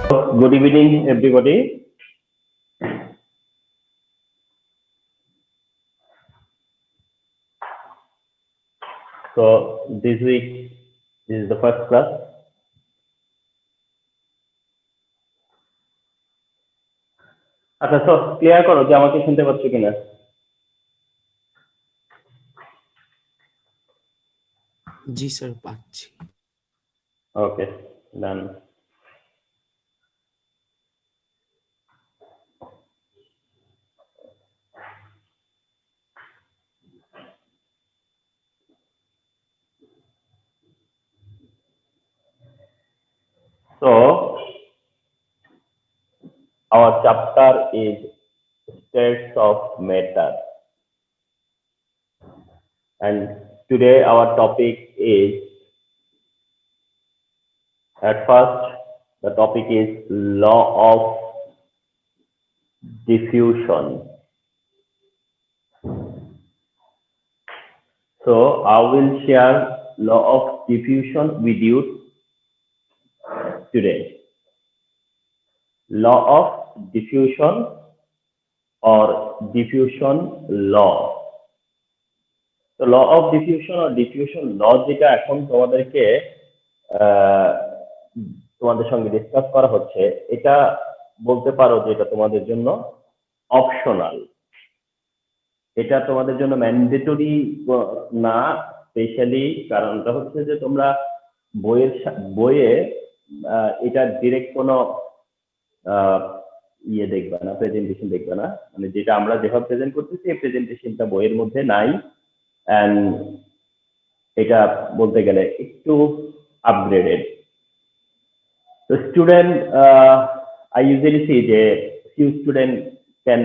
Good evening, everybody. So this week this is the first class. আচ্ছা, তো clear করো যে আমাকে শুনতে পাচ্ছ কিনা? জি স্যার, পাচ্ছি। ওকে, ডান। So our chapter is states of matter, and today our topic is, at first the topic is law of diffusion. So I will share law of diffusion with you today. Law of diffusion or diffusion law. তো law of diffusion আর diffusion law যেটা এখন তোমাদের সঙ্গে discuss করা হচ্ছে, এটা বলতে পারো যে এটা তোমাদের জন্য অপশনাল। এটা তোমাদের জন্য ম্যান্ডেটরি না, স্পেশালি কারণটা হচ্ছে যে তোমরা বইয়ে এটা ডিরেক্ট কোনো দেখবে না, প্রেজেন্টেশন দেখবে না। মানে যেটা আমরা যেভাবে প্রেজেন্ট করতেছি এই প্রেজেন্টেশনটা বইয়ের মধ্যে নাই, and এটা বলতে গেলে একটু আপগ্রেডেড। তো স্টুডেন্ট, I usually see যে few student can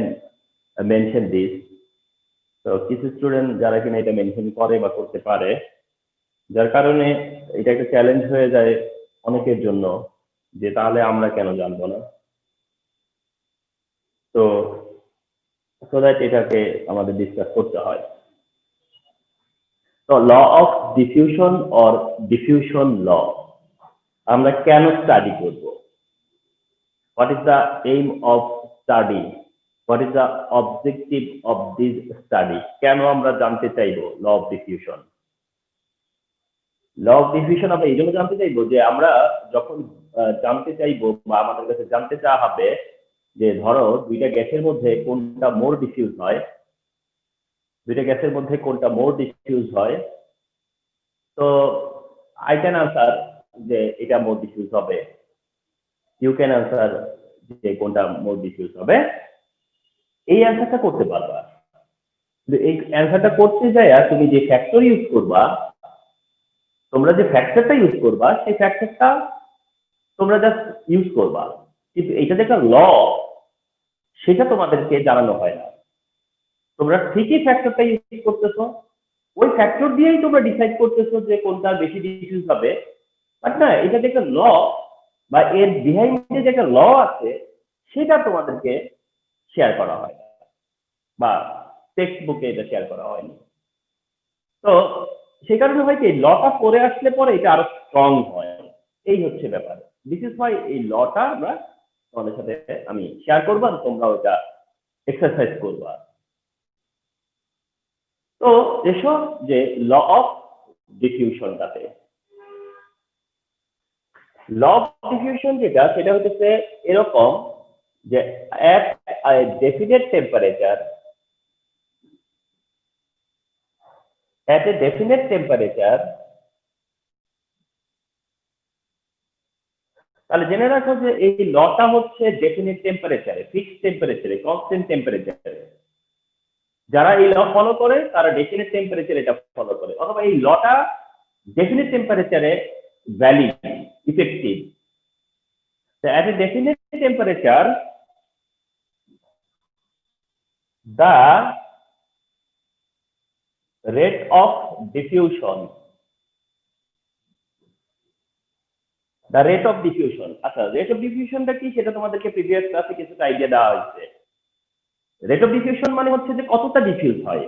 mention this. তো কিছু স্টুডেন্ট যারা কিনা এটা মেনশন করে বা করতে পারে, যার কারণে এটা একটা চ্যালেঞ্জ হয়ে যায় অনেকের জন্য যে তাহলে আমরা কেন জানবো না। তো সো দ্যাট এটাকে আমাদের ডিসকাস করতে হয়। তো law of diffusion or diffusion law আমরা কেন স্টাডি করব? What is the aim of study? What is the objective of this study? কেন আমরা জানতে চাইবো law of diffusion? Law of diffusion আমরা এই জন্য জানতে চাইবো যে আমরা যখন জানতে চাইবো বা আমাদের কাছে জানতে চাওয়া হবে যে ধরো দুইটা গ্যাসের মধ্যে কোনটা মোর ডিফিউজ হয়, তো I can answer যে এটা মোর ডিফিউজ হবে, ইউ ক্যান আনসার যে কোনটা মোর ডিফিউজ হবে। এই অ্যান্সারটা করতে পারবা, কিন্তু এই অ্যান্সারটা করতে যায় তুমি যে ফ্যাক্টর ইউজ করবা, তোমরা যে ফ্যাক্টরটা ইউজ করবা সেই ফ্যাক্টরটা তোমরা জাস্ট ইউজ করবা, কিন্তু এটা যে একটা ল সেটা তোমাদেরকে জানানো হয় না। তোমরা ঠিকই ফ্যাক্টরটা ইউজ করতেছো, ওই ফ্যাক্টর দিয়েই তোমরা ডিসাইড করতেছো যে কোনটা বেশি ডিফিউজ হবে, বাট না, এটা যে একটা ল বা এর বিহাইন্ডে যে একটা ল আছে সেটা তোমাদেরকে শেয়ার করা হয় না, বা টেক্সট বুকে এটা শেয়ার করা হয়নি। তো সেই কারণে হয় কি, লটা পড়ে আসলে পরে এটা আরো স্ট্রং হয়, এই হচ্ছে ব্যাপার। দিস ইজ ওয়াই এই লটা আমরা তোমাদের সাথে আমি শেয়ার করবো, তোমরা ওটা এক্সারসাইজ করবা। তো এসো যে ল অফ ডিফিউশনটাতে, ল অফ ডিফিউশন যেটা সেটা হচ্ছে এরকম যে at a definite temperature, তাহলে জেনে রাখো যে এই লটা হচ্ছে ডেফিনিট টেম্পারেচারে, ফিক্সড টেম্পারেচারে, কনস্ট্যান্ট টেম্পারেচারে। যারা এই ল ফলো করে তারা ডেফিনিট টেম্পারেচার এটা ফলো করে, অথবা এই লটা ডেফিনিট টেম্পারেচারে valid, effective. So at a definite temperature, the rate of diffusion, আচ্ছা, রেট অফ ডিফিউশনটা কি সেটা তোমাদেরকে প্রিভিয়াস ক্লাসে কিছুটা আইডিয়া দেওয়া হয়েছে। রেট অফ ডিফিউশন মানে হচ্ছে যে কতটা ডিফিউজ হয়,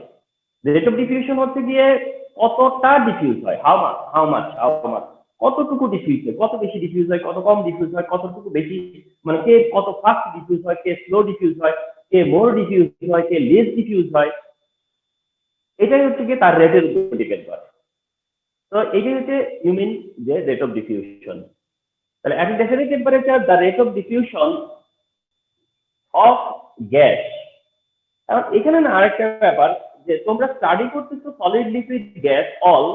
রেট অফ ডিফিউশন হচ্ছে গিয়ে কতটা ডিফিউজ হয়, হাউ মাচ। কতটুকু ডিফিউজ হয়, কত বেশি ডিফিউজ হয়, কত কম ডিফিউজ হয়, কতটুকু বেশি, মানে কে কত ফাস্ট ডিফিউজ হয়, কে স্লো ডিফিউজ হয়, কে মোর ডিফিউজ হয়, কে লেস ডিফিউজ হয়, এটাই হচ্ছে কি তার রেটের উপর ডিপেন্ড করে। তো এটাই হচ্ছে ইউমিন যে রেট অফ ডিফিউশন। তাহলে at a definite temperature the rate of diffusion of gas। এখন এখানে না আরেকটা ব্যাপার, যে তোমরা স্টাডি করতেছো solid liquid gas all,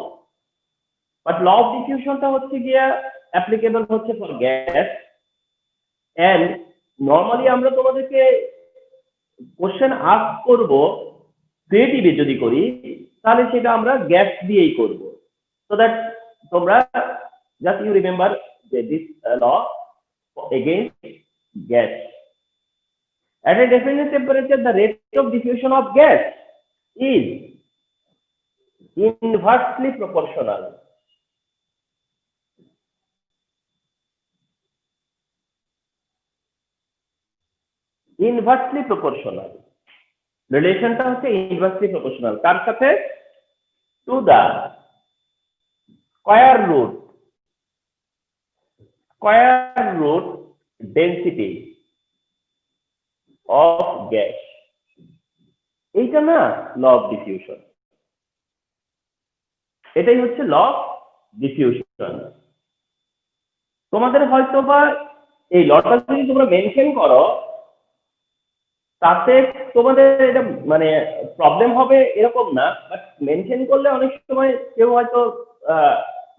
but law of ডিফিউশনটা হচ্ছে গিয়া অ্যাপ্লিকেবল হচ্ছে ফর গ্যাস। এন্ড নর্মালি আমরা তোমাদেরকে কোশ্চেন আস্ক করব ক্রিয়েটিভে যদি করি, তাহলে সেটা আমরা গ্যাস দিয়েই করব, সো দ্যাট তোমরা জাস্ট ইউ রিমেম্বার যে this law against gas. At a definite temperature, the rate of diffusion of gas is inversely proportional. Inversely proportional. রিলেশনটা হচ্ছে ইনভার্সলি প্রপোর্শনাল কার সাথে? To the square root density of gas. এইটা না ল of diffusion, এটাই হচ্ছে law of diffusion. তোমাদের হয়তো বা এই লটা যদি তোমরা মেনশন করো, তাতে তোমাদের এটা মানে প্রবলেম হবে এরকম না, বাট মেনশন করলে অনেক সময় কেউ হয়তো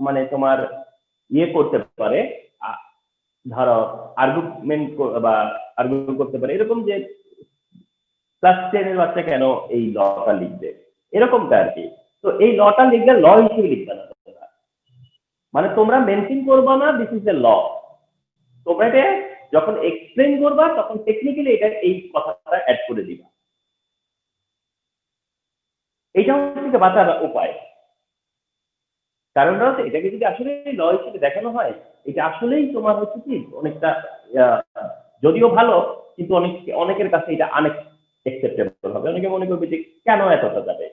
মানে তোমার ইয়ে করতে পারে, ধরো আর্গুমেন্ট বা আর্গুমেন্ট করতে পারে এরকম যে ক্লাস 10 এর বাচ্চা কেন এই লটা লিখবে, এরকমটা আর কি। তো এই লটা লিখলে ল হিসেবে লিখবে না, মানে তোমরা মেনশন করবা না দিস ইজ এ ল, তোমরা এটা যখন এক্সপ্লেন করবা তখন টেকনিক্যালি এটা এই কথাটা অ্যাড করে দিবা। এইটা হচ্ছে বাঁচার উপায়। কারণটা হচ্ছে এটাকে যদি আসলে ল হিসেবে দেখানো হয়, এটা আসলেই তোমার হচ্ছে কি অনেকটা যদিও ভালো, কিন্তু অনেকের কাছে এটা আনএক্সেপ্টেবল হবে। অনেকে মনে করবে যে কেন এতটা যাবে।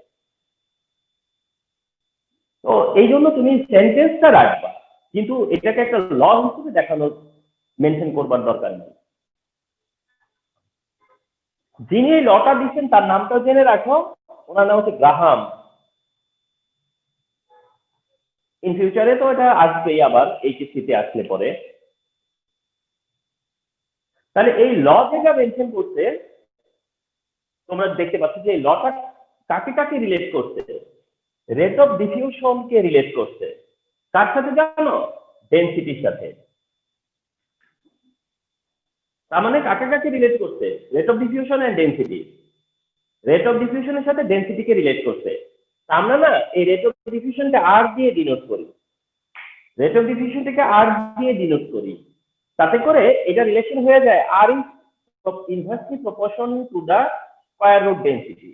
তো এই জন্য তুমি সেন্টেন্সটা রাখবা, কিন্তু এটাকে একটা ল হিসেবে দেখানো মেনশন করবার দরকার নেই। যিনি এই লটা দিচ্ছেন তার নামটা জেনে রাখো, ওনার নাম হচ্ছে গ্রাহাম। ইন ফিউচারে তো এটা আসবেই আবার এইচএসসিতে আসলে পরে। তাহলে এই ল যেটা মেনশন করছে, তোমরা দেখতে পাচ্ছ যে এই লটা কাকে কাকে রিলেট করছে? রেট অফ ডিফিউশনকে রিলেট করছে। কার সাথে জানো? ডেনসিটির সাথে। তার মানে কাকে কাকে রিলেট করছে? Rate of diffusion and density. Rate of ডিফিউশনের সাথে ডেনসিটিকে রিলেট করছে। আমরা না এই রেট অফ ডিফিউশনটা আর দিয়ে ডিনোট করি, রেট অফ ডিফিউশনটাকে আর দিয়ে ডিনোট করি, তাতে করে এটা রিলেশন হয়ে যায় R is inversely proportion to the square root density.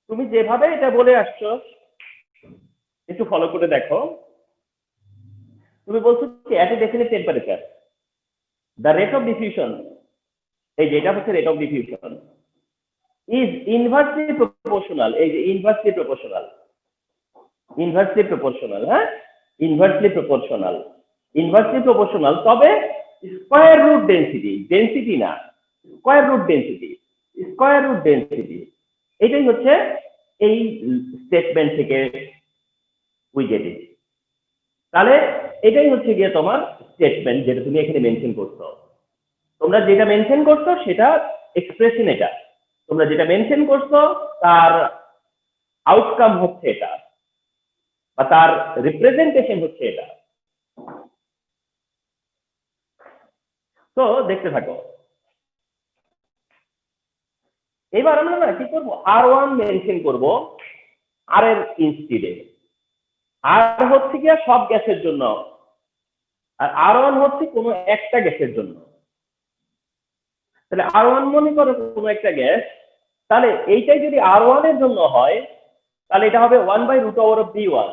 তুমি যেভাবে এটা বলে আসছো একটু ফলো করে দেখো। তুমি বলছো কি at a definite temperature the rate of diffusion, এই যেটা হচ্ছে rate of diffusion is inversely proportional. এই যে ইনভার্সলি প্রপোর্শনাল, ইনভার্সলি প্রপোর্শনাল, হ্যাঁ ইনভার্সলি প্রপোর্শনাল, ইনভার্সলি প্রপোর্শনাল, তবে স্কয়ার রুট ডেনসিটি, ডেনসিটি না square root density, square root density. এটাই হচ্ছে এই স্টেটমেন্ট থেকে উই গেট ইট। তাহলে এটাই হচ্ছে গিয়ে তোমার স্টেটমেন্ট যেটা তুমি এখানে মেনশন করছো। তোমরা যেটা মেনশন করছো সেটা এক্সপ্রেশন, এটা তোমরা যেটা মেনশন করছো তার আউটকাম হচ্ছে এটা, বা তার রিপ্রেজেন্টেশন হচ্ছে এটা। তো দেখতে থাকো। এবার আমরা না কি করবো, R1 মেনশন করব আর এর ইনস্টিডে। আর হচ্ছে কি সব গ্যাসের জন্য, আর R1 হচ্ছে কোনো একটা গ্যাসের জন্য। তাহলে R1 মনে করো কোনো একটা গ্যাস, তাহলে এইটাই যদি R1 এর জন্য হয় তাহলে এটা হবে 1/√V1।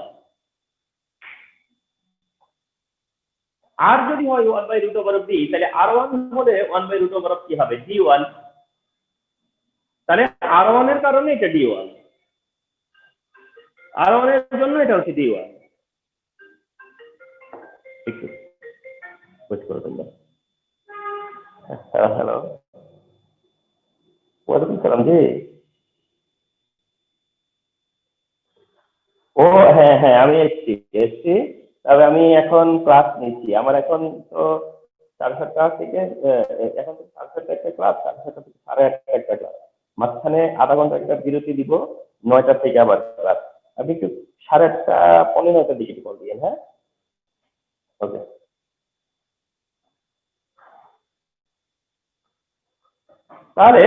আর যদি হয় 1/√V, তাহলে R1 হলে 1/√, কি হবে D1। তাহলে R1 এর কারণে এটা D1, R1 এর জন্য এটা হচ্ছে D1। একটু ওয়েট করো তোমরা। হ্যালো, ওয়ালাইকুম সালাম জি। ও হ্যাঁ হ্যাঁ, আমি এসছি। তবে আমি এখন ক্লাস নিচ্ছি। আমার এখন তো 7:30 থেকে এখন তো 7:30 একটা ক্লাস, 7:30 থেকে 8:30 একটা ক্লাস। মাঝখানে আধা ঘন্টা একটা বিরতি দিব, 9টা থেকে আবার ক্লাস। আপনি একটু 8:30 পৌনে 9টার দিকে কল দিয়েন, হ্যাঁ? ওকে। তাহলে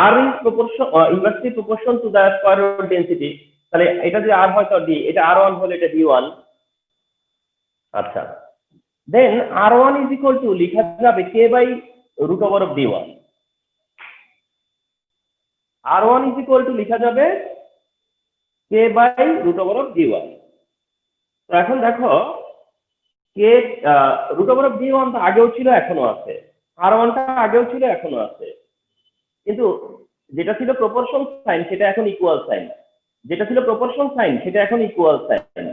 R is proportion, inversely proportion to the square root density. তাহলে এটা যদি আর হয় তো ডি, এটা আর1 হলে এটা ডি1। আচ্ছা, then R one is equal to লিখা যাবে K by root over of D one. R one is equal to লিখা যাবে K by root over of D one. তো এখন দেখো, K root over of D one তো আগেও ছিল এখনো আছে, আর1 টা আগেও ছিল এখনো আছে, কিন্তু যেটা ছিল প্রপোর্শন সাইন সেটা এখন ইকুয়াল সাইন, যেটা ছিল প্রপোর্শন সাইন সেটা এখন ইকুয়াল সাইন।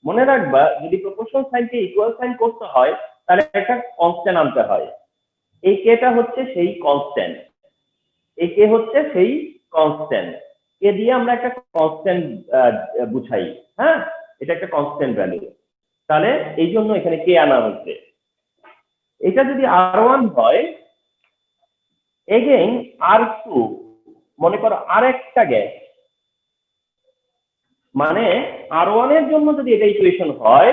মনে রাখবা, যদি প্রপোর্শন সাইনকে ইকুয়াল সাইন করতে হয় তাহলে একটা কনস্ট্যান্ট আনতে হয়। এই কেটা হচ্ছে সেই কনস্ট্যান্ট, এই কে হচ্ছে সেই কনস্ট্যান্ট। কে দিয়ে আমরা একটা কনস্ট্যান্ট বুঝাই, হ্যাঁ, এটা একটা কনস্ট্যান্ট ভ্যালু। তাহলে এই জন্য এখানে কে আনা হচ্ছে। এটা যদি আর1 হয়, এগেইন আর2, মনে করো আরেকটা গ্যাস, মানে আর1 এর জন্য যদি এটা ইকুয়েশন হয়,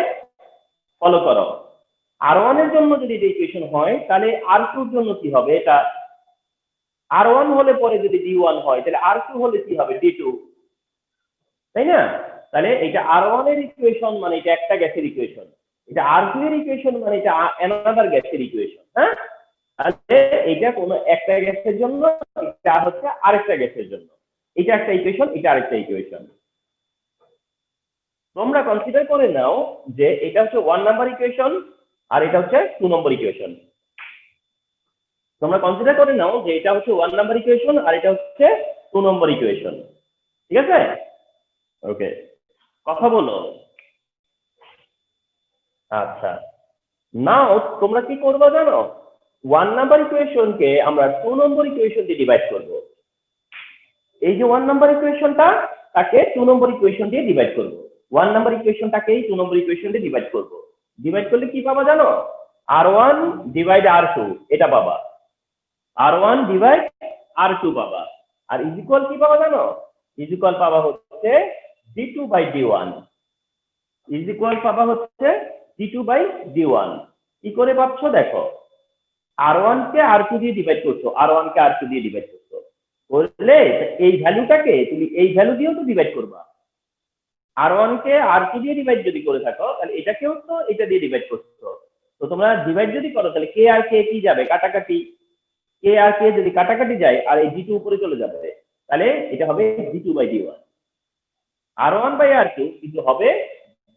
ফলো করো, আর1 এর জন্য যদি এটা ইকুয়েশন হয় তাহলে আর2 এর জন্য কি হবে? এটা আর1 হলে পরে যদি ডি1 হয় তাহলে আর2 হলে কি হবে? ডি2, তাই না? তাহলে এটা আর1 এর ইকুয়েশন মানে এটা একটা গ্যাসের ইকুয়েশন, এটা আর2 এর ইকুয়েশন মানে এটা অ্যানাদার গ্যাসের ইকুয়েশন, হ্যাঁ? তাহলে এটা কোন একটা গ্যাসের জন্য, এটা হচ্ছে আরেকটা গ্যাসের জন্য, এটা একটা ইকুয়েশন, এটা আরেকটা ইকুয়েশন। তোমরা কনসিডার করে নাও যে এটা হচ্ছে 1 নাম্বার ইকুয়েশন আর এটা হচ্ছে 2 নম্বর ইকুয়েশন। তোমরা কনসিডার করে নাও যে এটা হচ্ছে 1 নাম্বার ইকুয়েশন আর এটা হচ্ছে 2 নম্বর ইকুয়েশন। ঠিক আছে? ওকে, কথা বলো। আচ্ছা, নাও তোমরা কি করবে জানো? 1 নাম্বার ইকুয়েশনকে আমরা 2 নম্বর ইকুয়েশন দিয়ে ডিভাইড করব। এই যে 1 নাম্বার ইকুয়েশনটা, তাকে 2 নম্বর ইকুয়েশন দিয়ে ডিভাইড করব। 1 নাম্বার ইকুয়েশনটাকেই 2 নম্বর ইকুয়েশন দিয়ে ডিভাইড করব। ডিভাইড করলে কি পাবা জানো? আর1 ডিভাইড আর2 এটা পাবা, আর1 ডিভাইড আর2 পাবা। আর ইজ ইকুয়াল কি পাবা জানো? ইজ ইকুয়াল পাবা হচ্ছে d2 by d1। Is equal পাবা হচ্ছে d2 বাই d1। কি করে পাচ্ছ দেখো, আর1 কে আর2 দিয়ে ডিভাইড করছো, আর1 কে আর2 দিয়ে ডিভাইড করছো, করলে এই ভ্যালুটাকে তুমি এই ভ্যালু দিয়েও তো ডিভাইড করবা। আর1 কে আর2 দিয়ে ডিভাইড যদি করে থাকো তাহলে এটাকেও তো এটা দিয়ে ডিভাইড করছো। তো তোমরা ডিভাইড যদি করো তাহলে কে আর কে কি যাবে? কাটাকাটি। কে আর কে যদি কাটাকাটি যায় আর এই d2 উপরে চলে যাবে, তাহলে এটা হবে d2 by d1। R one by আর2 কিন্তু হবে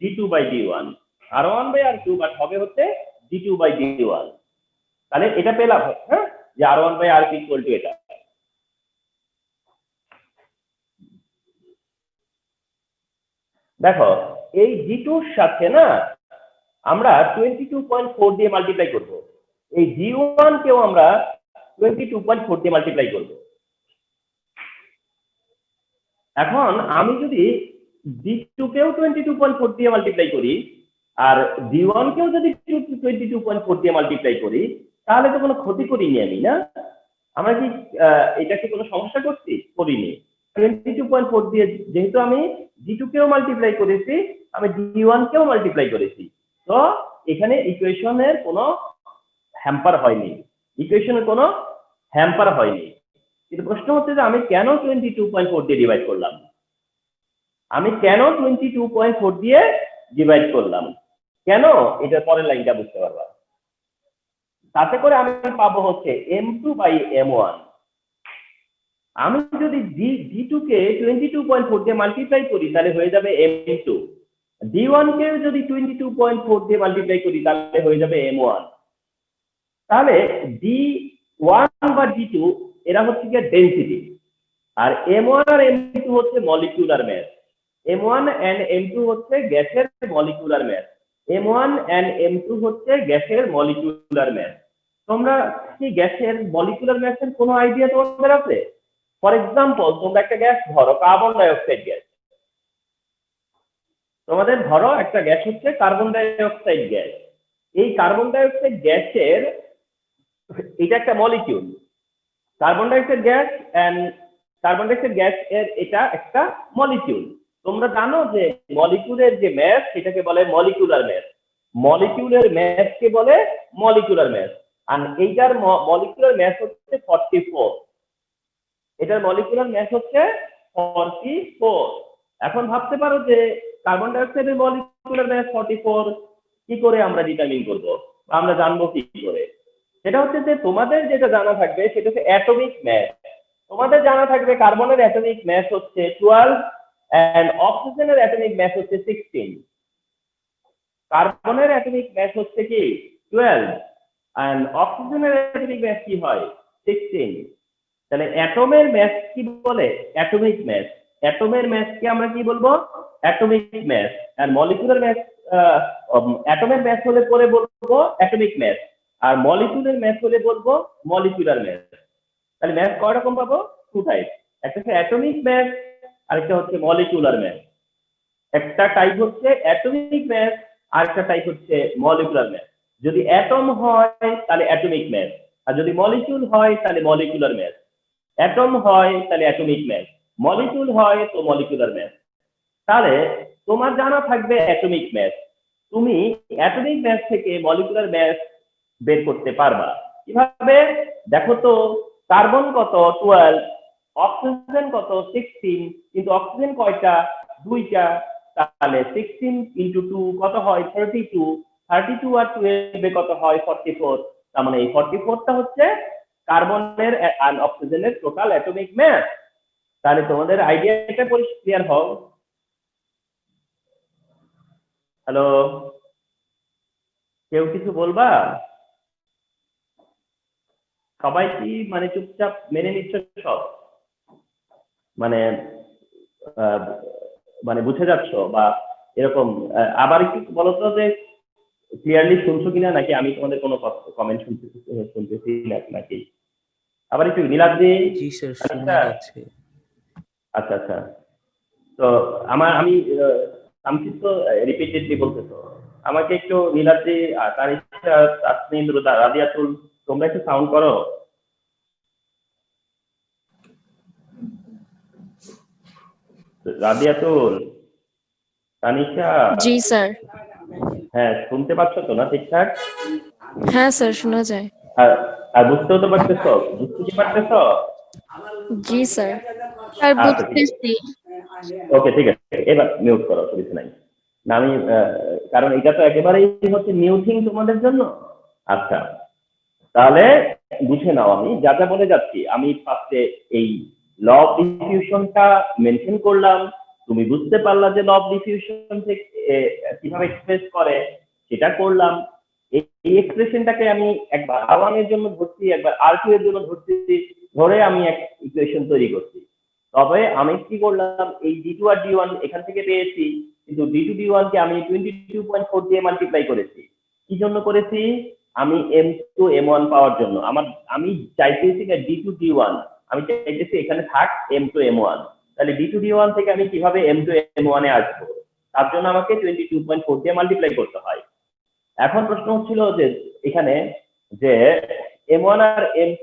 d2 by d1। R one by R two but হবে হচ্ছে d2 বাই d1। তাহলে এটা পেলাম, হ্যাঁ, যে আর1 বাই আর2 ইকুয়াল টু এটা। দেখো, এই d2 এর সাথে না আমরা 22.4 দিয়ে মাল্টিপ্লাই করব, এই d1 কেও আমরা 22.4 দিয়ে মাল্টিপ্লাই করব। এখন আমি যদি d2 কেও 22.4 দিয়ে মাল্টিপ্লাই করি আর d1 কেও যদি 22.4 দিয়ে মাল্টিপ্লাই করি, তাহলে তো কোনো ক্ষতি করিনি আমি, না? আমরা কি এটা কি কোনো সমস্যা করছি? করিনি। 22.4 দিয়ে যেহেতু আমি d2 কেও মাল্টিপ্লাই করেছি, আমি d1 কেও মাল্টিপ্লাই করেছি, তো এখানে ইকুয়েশনের কোনো হ্যাম্পার হয়নি, ইকুয়েশনের কোনো হ্যাম্পার হয়নি। কিন্তু প্রশ্ন হচ্ছে যে আমি কেন 22.4 দিয়ে ডিভাইড করলাম? আমি কেন 22.4 দিয়ে ডিভাইড করলাম? কেন? এটা পরের লাইনটা বুঝতে পারবা। তাতে করে আমি পাবো হচ্ছে m2 বাই m1। আমি যদি d2 কে 22.4 দিয়ে মাল্টিপ্লাই করি তাহলে হয়ে যাবে m2, d1 কে যদি 22.4 দিয়ে মাল্টিপ্লাই করি তাহলে হয়ে যাবে m1। তাহলে d1 বা d2 এরা হচ্ছে কি ডেনসিটি, আর m1 আর m2 হচ্ছে molecular mass. M1 and M2 হচ্ছে গ্যাসের molecular mass. M1 and M2 হচ্ছে গ্যাসের মলিকুলার মাস। তোমরা কি গ্যাসের মলিকুলার মাসের কোনো আইডিয়া তোমাদের আছে? ফর এক্সাম্পল, তোমরা একটা গ্যাস ধরো, কার্বন ডাই অক্সাইড গ্যাস। তোমাদের ধরো একটা গ্যাস হচ্ছে কার্বন ডাই অক্সাইড গ্যাস। এই কার্বন ডাই অক্সাইড গ্যাসের এটা একটা molecule. Carbon dioxide gas and carbon dioxide gas এর এটা একটা মলিকিউল। তোমরা জানো যে মলিকিউলের যে ম্যাস সেটাকে বলে মলিকুলার ম্যাস। মলিকিউলের ম্যাসকে বলে মলিকুলার ম্যাস। আর এইটার মলিকুলার ম্যাস হচ্ছে 44। এটার মলিকুলার ম্যাস হচ্ছে 44। এখন ভাবতে পারো যে কার্বন ডাই অক্সাইডের মলিকুলার ম্যাস 44 কি করে আমরা ডিটারমিন করব, আমরা জানবো কি করে? সেটা হচ্ছে যে তোমাদের যেটা জানা থাকবে সেটা হচ্ছে অ্যাটমিক ম্যাস। তোমাদের জানা থাকবে কার্বনের অ্যাটমিক ম্যাস হচ্ছে 12 এন্ড অক্সিজেনের অ্যাটমিক ম্যাস হচ্ছে 16। কার্বনের অ্যাটমিক ম্যাস হচ্ছে কি 12 এন্ড অক্সিজেনের অ্যাটমিক ম্যাস কি হয় 16। তাহলে অ্যাটমের ম্যাস কি বলে? Atomic mass. অ্যাটমের ম্যাসকে আমরা কি বলবো? Atomic mass. আর মলিকুলার ম্যাস, অ্যাটমের ম্যাস হলে পরে বলবো অ্যাটমিক ম্যাস, আর মলিকুলার ম্যাস হলে বলবো মলিকুলার ম্যাস। তাহলে ম্যাস কয় রকম পাবো? 2 টাইপ, একটা হচ্ছে অ্যাটমিক ম্যাস আর একটা হচ্ছে মলিকুলার ম্যাস। একটা টাইপ হচ্ছে অ্যাটমিক ম্যাস আর একটা টাইপ হচ্ছে মলিকুলার ম্যাস। যদি অ্যাটম হয় তাহলে অ্যাটমিক ম্যাস, আর যদি মলিকিউল হয় তাহলে মলিকুলার ম্যাস। অ্যাটম হয় তাহলে অ্যাটমিক ম্যাস, মলিকিউল হয় তো মলিকুলার ম্যাস। তাহলে তোমার জানা থাকবে অ্যাটমিক ম্যাস। তুমি অ্যাটমিক ম্যাস থেকে মলিকুলার ম্যাস বের করতে পারবা কিভাবে? দেখো তো, কার্বন কত 12, অক্সিজেন কত 16, কিন্তু অক্সিজেন কয়টা? 2টা। তাহলে 16 ইন্টু 2 কত হয়? 32। 32 আর 12 কত হয়? 44। তার মানে এই 44টা হচ্ছে কার্বনের আর অক্সিজেনের টোটাল অ্যাটমিক ম্যাস। তাহলে তোমাদের আইডিয়াটা ক্লিয়ার হও। হ্যালো, কেউ কিছু বলবা? সবাই কি মানে চুপচাপ মেনে নিচ্ছ সব? মানে আহ, মানে বুঝে যাচ্ছ বা এরকম? আবার একটু বলো তো যে ক্লিয়ারলি শুনছো কিনা, নাকি আমি তোমাদের কোনো কমেন্ট শুনতেছি নাকি? আবার একটু নীলাদ্রি। জি স্যার, শোনা আচ্ছা যাচ্ছে। আচ্ছা আচ্ছা। তো আমি সংক্ষিপ্ত রিপিটেডলি বলতেছো, আমাকে একটু নীলাদ্রি, তানিশা, তাসনিম, রাদিয়াতুল, তোমরা একটু সাউন্ড করো। রাদিয়াতুল, তানিশা, জি স্যার। হ্যাঁ শুনতে পাচ্ছ তো না ঠিকঠাক? হ্যাঁ স্যার, শোনা যায়। আর আর বুঝতেও তো পারতেছো? বুঝতে কি পারতেছো? জি স্যার। স্যার আচ্ছা ঠিক আছে, বুঝতেছি। ওকে ঠিক আছে, এবার মিউট করো, অসুবিধা নাই। না আমি কারণ এটা তো একেবারেই হচ্ছে নিউ থিং তোমাদের জন্য। আচ্ছা, তাহলে বুঝে নাও, আমি যা যা বলে যাচ্ছি, আমি ফার্স্টে এই ল অফ ডিফিউশনটা মেনশন করলাম, তুমি বুঝতে পারলা যে ল অফ ডিফিউশন থেকে কিভাবে এক্সপ্রেস করে সেটা করলাম। এই এক্সপ্রেশনটাকে আমি একবার R1 এর জন্য ধরছি, একবার R2 এর জন্য ধরছি, ধরে আমি এক ইকুয়েশন তৈরি করছি। তবে আমি কি করলাম, এই D2 আর D1 এখান থেকে পেয়েছি, কিন্তু D2 D1 কে আমি 22.4 দিয়ে মাল্টিপ্লাই করেছি। কি জন্য করেছি? আমি M2 M1 পাওয়ার জন্য। আমি চাইতেছি যে D2 D1, আমি চাইতেছি এখানে থাক M2 M1। তাহলে D2 D1 থেকে আমি কিভাবে M2 M1 এ আসবো? তার জন্য আমাকে 22.4 দিয়ে মাল্টিপ্লাই করতে হয়। এখন প্রশ্ন হচ্ছিল যে এখানে যে M1 আর M2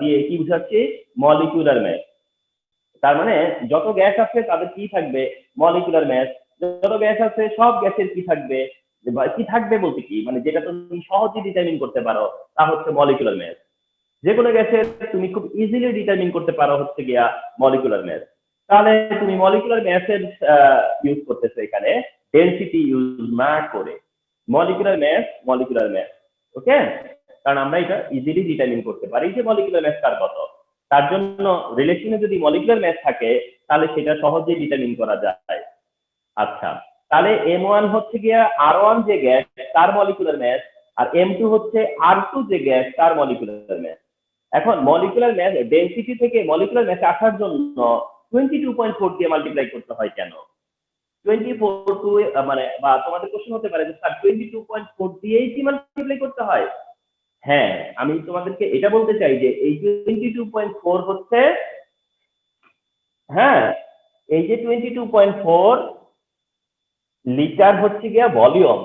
দিয়ে কি বুঝাচ্ছি? Molecular mass. তার মানে যত গ্যাস আছে তাদের কি থাকবে? Molecular mass. যত গ্যাস আছে সব গ্যাসের কি থাকবে? কি থাকবে বলতে কি, মানে যেটা তুমি সহজে ডিটারমিন করতে পারো তা হচ্ছে মলিকুলার ম্যাস। যে কোনো গ্যাসের তুমি খুব ইজিলি ডিটারমিন করতে পারো হচ্ছে গিয়া মলিকুলার ম্যাস। তাহলে তুমি মলিকুলার ম্যাসের ইউজ করতেছো এখানে, ডেনসিটি ইউজ না করে। মলিকুলার ম্যাস, ওকে? কারণ আমরা এটা ইজিলি ডিটারমিন করতে পারি যে মলিকুলার ম্যাস কার কত। তার জন্য রিলেশনে যদি মলিকুলার ম্যাস থাকে তাহলে সেটা সহজেই ডিটারমিন করা যায়। আচ্ছা, তাহলে M1 হচ্ছে গিয়া R1 যে গ্যাস তার মলিকুলার ম্যাস, আর M2 হচ্ছে R2 যে গ্যাস তার মলিকুলার ম্যাস। এখন মলিকুলার ম্যাস ডেনসিটি থেকে মলিকুলার ম্যাসে আসার জন্য 22.4 দিয়ে মাল্টিপ্লাই করতে হয় কেন? 24 টু মানে বা তোমাদের কোশ্চেন হতে পারে যে স্যার 22.4 দিয়েই কি মাল্টিপ্লাই করতে হয়? হ্যাঁ, আমি তোমাদেরকে এটা বলতে চাই যে এই 22.4 হচ্ছে, হ্যাঁ, এই যে 22.4 লিটার হচ্ছে গিয়া ভলিউম,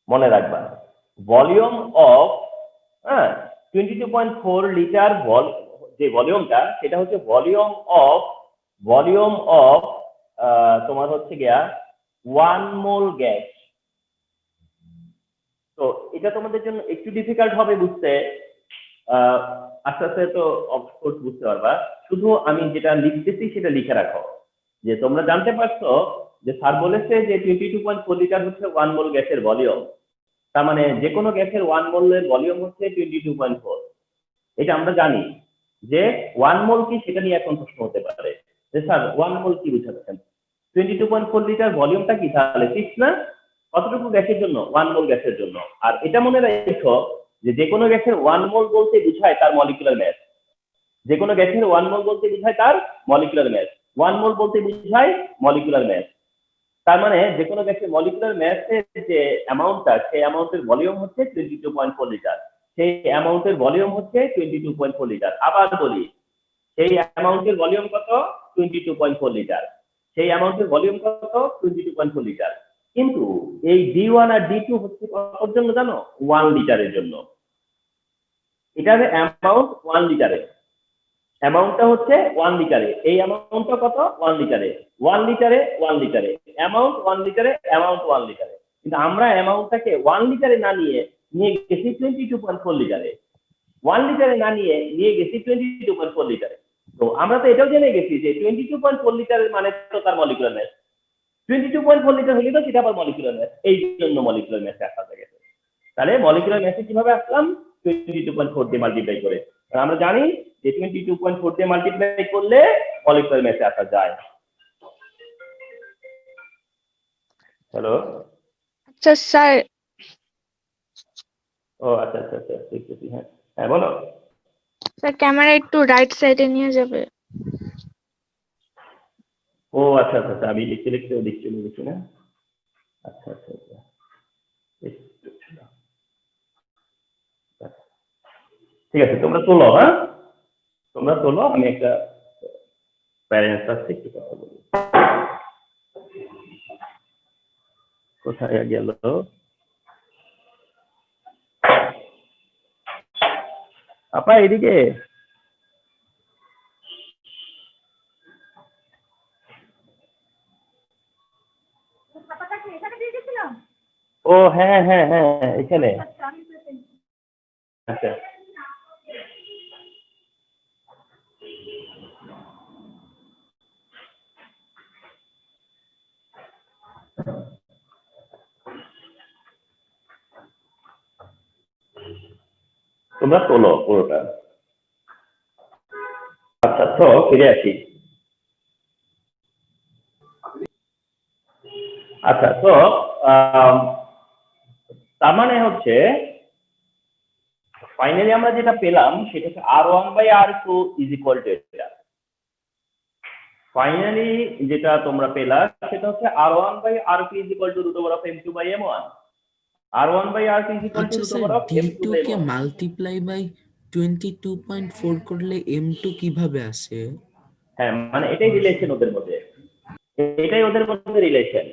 মনে রাখবা ভলিউম অফ, হ্যাঁ, 22.4 লিটার যে ভলিউমটা সেটা হচ্ছে ভলিউম অফ তোমার হচ্ছে গিয়া 1 মোল গ্যাস। তো এটা তোমাদের জন্য একটু ডিফিকাল্ট হবে বুঝতে, আস্তে আস্তে তো অফকোর্স বুঝতে পারবা। শুধু আমি যেটা লিখতেছি সেটা লিখে রাখো, যে তোমরা জানতে পারছো যে স্যার বলেছে যে 22.4 লিটার হচ্ছে 1 মোল গ্যাসের ভলিউম। তার মানে যে কোনো গ্যাসের 1 মোলের ভলিউম হচ্ছে 22.4। এটা আমরা জানি যে 1 মোল কি, সেটা নিয়ে এখন প্রশ্ন হতে পারে যে স্যার 1 মোল কি বুঝাচ্ছেন, 22.4 লিটার ভলিউমটা কি তাহলে 6 না? কতটুকু গ্যাসের জন্য? 1 মোল গ্যাসের জন্য। আর এটা মনে রাখো যে কোনো গ্যাসের 1 মোল বলতে বোঝায় তার মলিকুলার মাস। যে কোনো গ্যাসের 1 মোল বলতে বোঝায় তার মলিকুলার মাস, 1 মোল বলতে বোঝায় মলিকুলার মাস। তার মানে যে কোনো গ্যাসের মলিকুলার মাসের যে অ্যামাউন্টটা, সেই অ্যামাউন্টের ভলিউম হচ্ছে 22.4 লিটার। সেই অ্যামাউন্টের ভলিউম হচ্ছে 22.4 লিটার। আবার বলি, সেই অ্যামাউন্টের ভলিউম কত? 22.4 লিটার। সেই অ্যামাউন্টের ভলিউম কত? 22.4 লিটার। কিন্তু এই D1 আর D2 হচ্ছে কতর জন্য জানো? 1 লিটারের জন্য। এটার অ্যামাউন্ট 1 লিটারে, অ্যামাউন্টটা হচ্ছে 1 লিটারে। এই অ্যামাউন্টটা কত? 1 লিটারে। 1 লিটারে 1 লিটারে অ্যামাউন্ট, 1 লিটারে অ্যামাউন্ট 1 লিটারে। কিন্তু আমরা অ্যামাউন্টটাকে 1 লিটারে না নিয়ে গেছি 22.4 লিটারে। 1 লিটারে না নিয়ে গেছি 22.4 লিটারে। তো আমরা তো এটাও জেনে গেছি যে 22.4 লিটারের মানে তো তার মলিকুলার মাস। 22.4 লিটার হলে তো সেটা আবার মলিকুলার মাস, এই জন্য মলিকুলার মাসে আসা গেছে। তাহলে মলিকুলার মাসে কিভাবে আসলাম? 22.4 দিয়ে মাল্টিপ্লাই করে। আমরা জানি যে 22.4 দিয়ে মাল্টিপ্লাই করলে মলিকুলার মাসে আসা যায়। হ্যালো, আচ্ছা স্যার, ও আচ্ছা আচ্ছা আচ্ছা, ঠিক আছে, হ্যাঁ হ্যাঁ বলো। স্যার ক্যামেরা একটু রাইট সাইডে নিয়ে যাবে। ও আচ্ছা আচ্ছা আচ্ছা, আমি লিখতে লিখছি না। আচ্ছা আচ্ছা আচ্ছা, ঠিক আছে, তোমরা তোলো, হ্যাঁ তোমরা তোলো, আমি একটা প্যারেন্টস আছে একটু কথা বলি। কোথায় গেল? আপা এদিকে। ও হ্যাঁ হ্যাঁ হ্যাঁ, এখানে। আচ্ছা, তোমরা তোলো পুরোটা। আচ্ছা, তো ফিরে আসি। আচ্ছা, তো তার মানে হচ্ছে ফাইনালি আমরা যেটা পেলাম সেটা হচ্ছে R1/R2 ইজ ইকুয়াল টু এটা। ফাইনালি যেটা তোমরা পেলা সেটা হচ্ছে R1/R2 is equal to √M2/M1। R1/R2 is equal to আচ্ছা স্যার, D2 কে √M2/M1। মাল্টিপ্লাই বাই 22.4 করলে M2 কিভাবে আসে? হ্যাঁ, মানে এটাই রিলেশন ওদের মধ্যে, এটাই ওদের মধ্যে রিলেশন,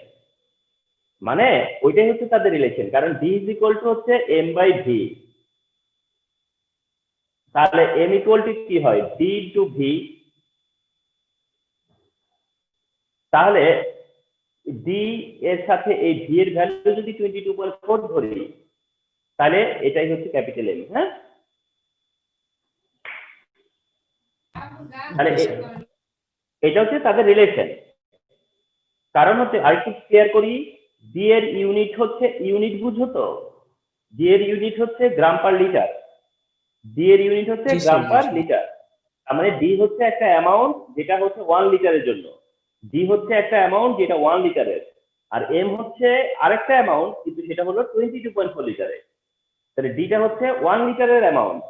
মানে ওইটাই হচ্ছে তাদের রিলেশন। কারণ D ইজ ইকুয়াল টু হচ্ছে M/V, তাহলে M ইকুয়াল টু কি হয়? D into V। তাহলে D এর সাথে এই V এর ভ্যালু যদি 22.4 ধরি, তাহলে এটাই হচ্ছে ক্যাপিটাল M। হ্যাঁ, তাহলে এটা হচ্ছে তাদের রিলেশন। কারণ হচ্ছে আরেকটু ক্লিয়ার করি, D এর ইউনিট হচ্ছে, ইউনিট বুঝো তো, D এর ইউনিট হচ্ছে গ্রাম পার লিটার। D এর ইউনিট হচ্ছে জি গ্রাম স্যার, পার জি স্যার। লিটার। তার মানে D হচ্ছে একটা অ্যামাউন্ট যেটা হচ্ছে 1 লিটারের জন্য, D হচ্ছে একটা অ্যামাউন্ট যেটা 1 লিটারের, আর M হচ্ছে আরেকটা অ্যামাউন্ট কিন্তু সেটা হলো 22.4 লিটারের। তাহলে D টা হচ্ছে 1 লিটারের অ্যামাউন্ট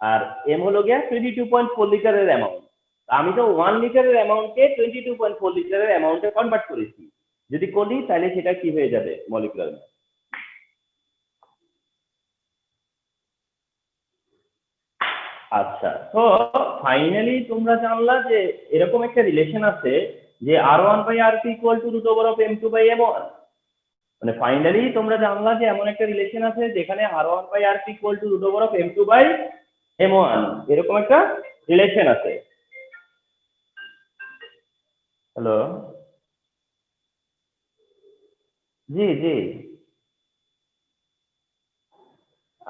আর M হলো গিয়া 22.4 লিটারের অ্যামাউন্ট। আমি তো 1 লিটারের অ্যামাউন্টকে 22.4 লিটারের অ্যামাউন্টে কনভার্ট করেছি। যদি করি তাহলে সেটা কি হয়ে যাবে মলিকুলার মাস। আচ্ছা, তো ফাইনালি তোমরা জানলা যে এরকম একটা রিলেশন আছে যে R1/RP √M2/M1। মানে ফাইনালি তোমরা জানলা যে এমন একটা রিলেশন আছে যেখানে R1/RP √M2/M1 এরকম একটা রিলেশন আছে। হ্যালো, জি জি,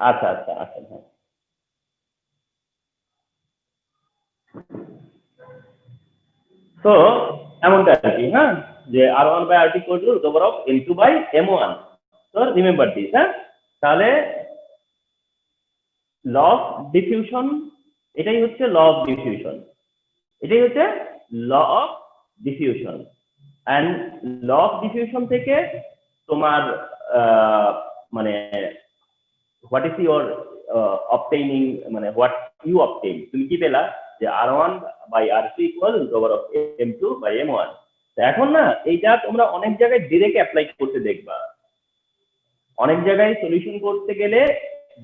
আচ্ছা আচ্ছা আচ্ছা, হ্যাঁ। তো এমনটা আর কি, হ্যাঁ, যে R1/RP √M2/M1। তো রিমেম্বার দিস, হ্যাঁ। তাহলে ল অফ ডিফিউশন, এটাই হচ্ছে ল অফ ডিফিউশন, এটাই হচ্ছে law of diffusion. And law of diffusion থেকে তোমার মানে হোয়াট ইজ ইউর অবটেইনিং, মানে হোয়াট ইউ অবটেইন, তুমি কি পেলা যে R1/RP √M2/M1। এখন না এইটা তোমরা অনেক জায়গায় ডিরেক্ট অ্যাপ্লাই করতে দেখবা, অনেক জায়গায় সলিউশন করতে গেলে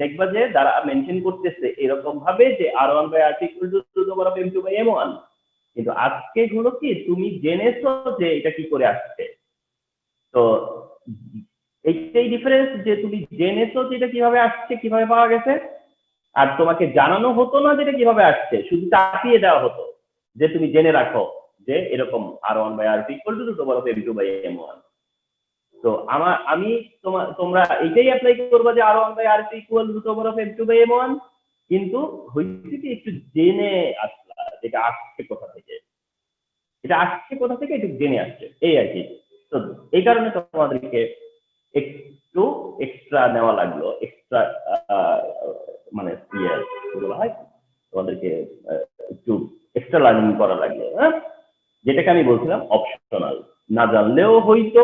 দেখবা যে যারা মেনশন করতেছে এরকম ভাবে যে R1/RP √M2/M1, কিন্তু আজকে হলো কি তুমি জেনেছো যে এটা কি করে আসছে। তো এইটাই ডিফারেন্স, যে তুমি জেনেছো যে এটা কিভাবে আসছে, কিভাবে পাওয়া গেছে, আর তোমাকে জানানো হতো না যেটা কিভাবে আসছে, শুধু চাপিয়ে দেওয়া হতো যে তুমি জেনে রাখো যে এরকম R1/RP √M2/M1। তো আমি তোমরা এইটাই অ্যাপ্লাই করবা যে R1/RP √M2/M1, কিন্তু হইছে কি একটু জেনে আসলা যেটা আসছে কোথা থেকে, এটা আসছে কোথা থেকে একটু জেনে আসছে, এই আর কি। তো এই কারণে তোমাদেরকে একটু এক্সট্রা নেওয়া লাগলো, এক্সট্রা মানে বলা হয় তোমাদেরকে একটু এক্সট্রা লার্নিং করা লাগলো, হ্যাঁ, যেটাকে আমি বলছিলাম অপশনাল। না জানলেও হইতো,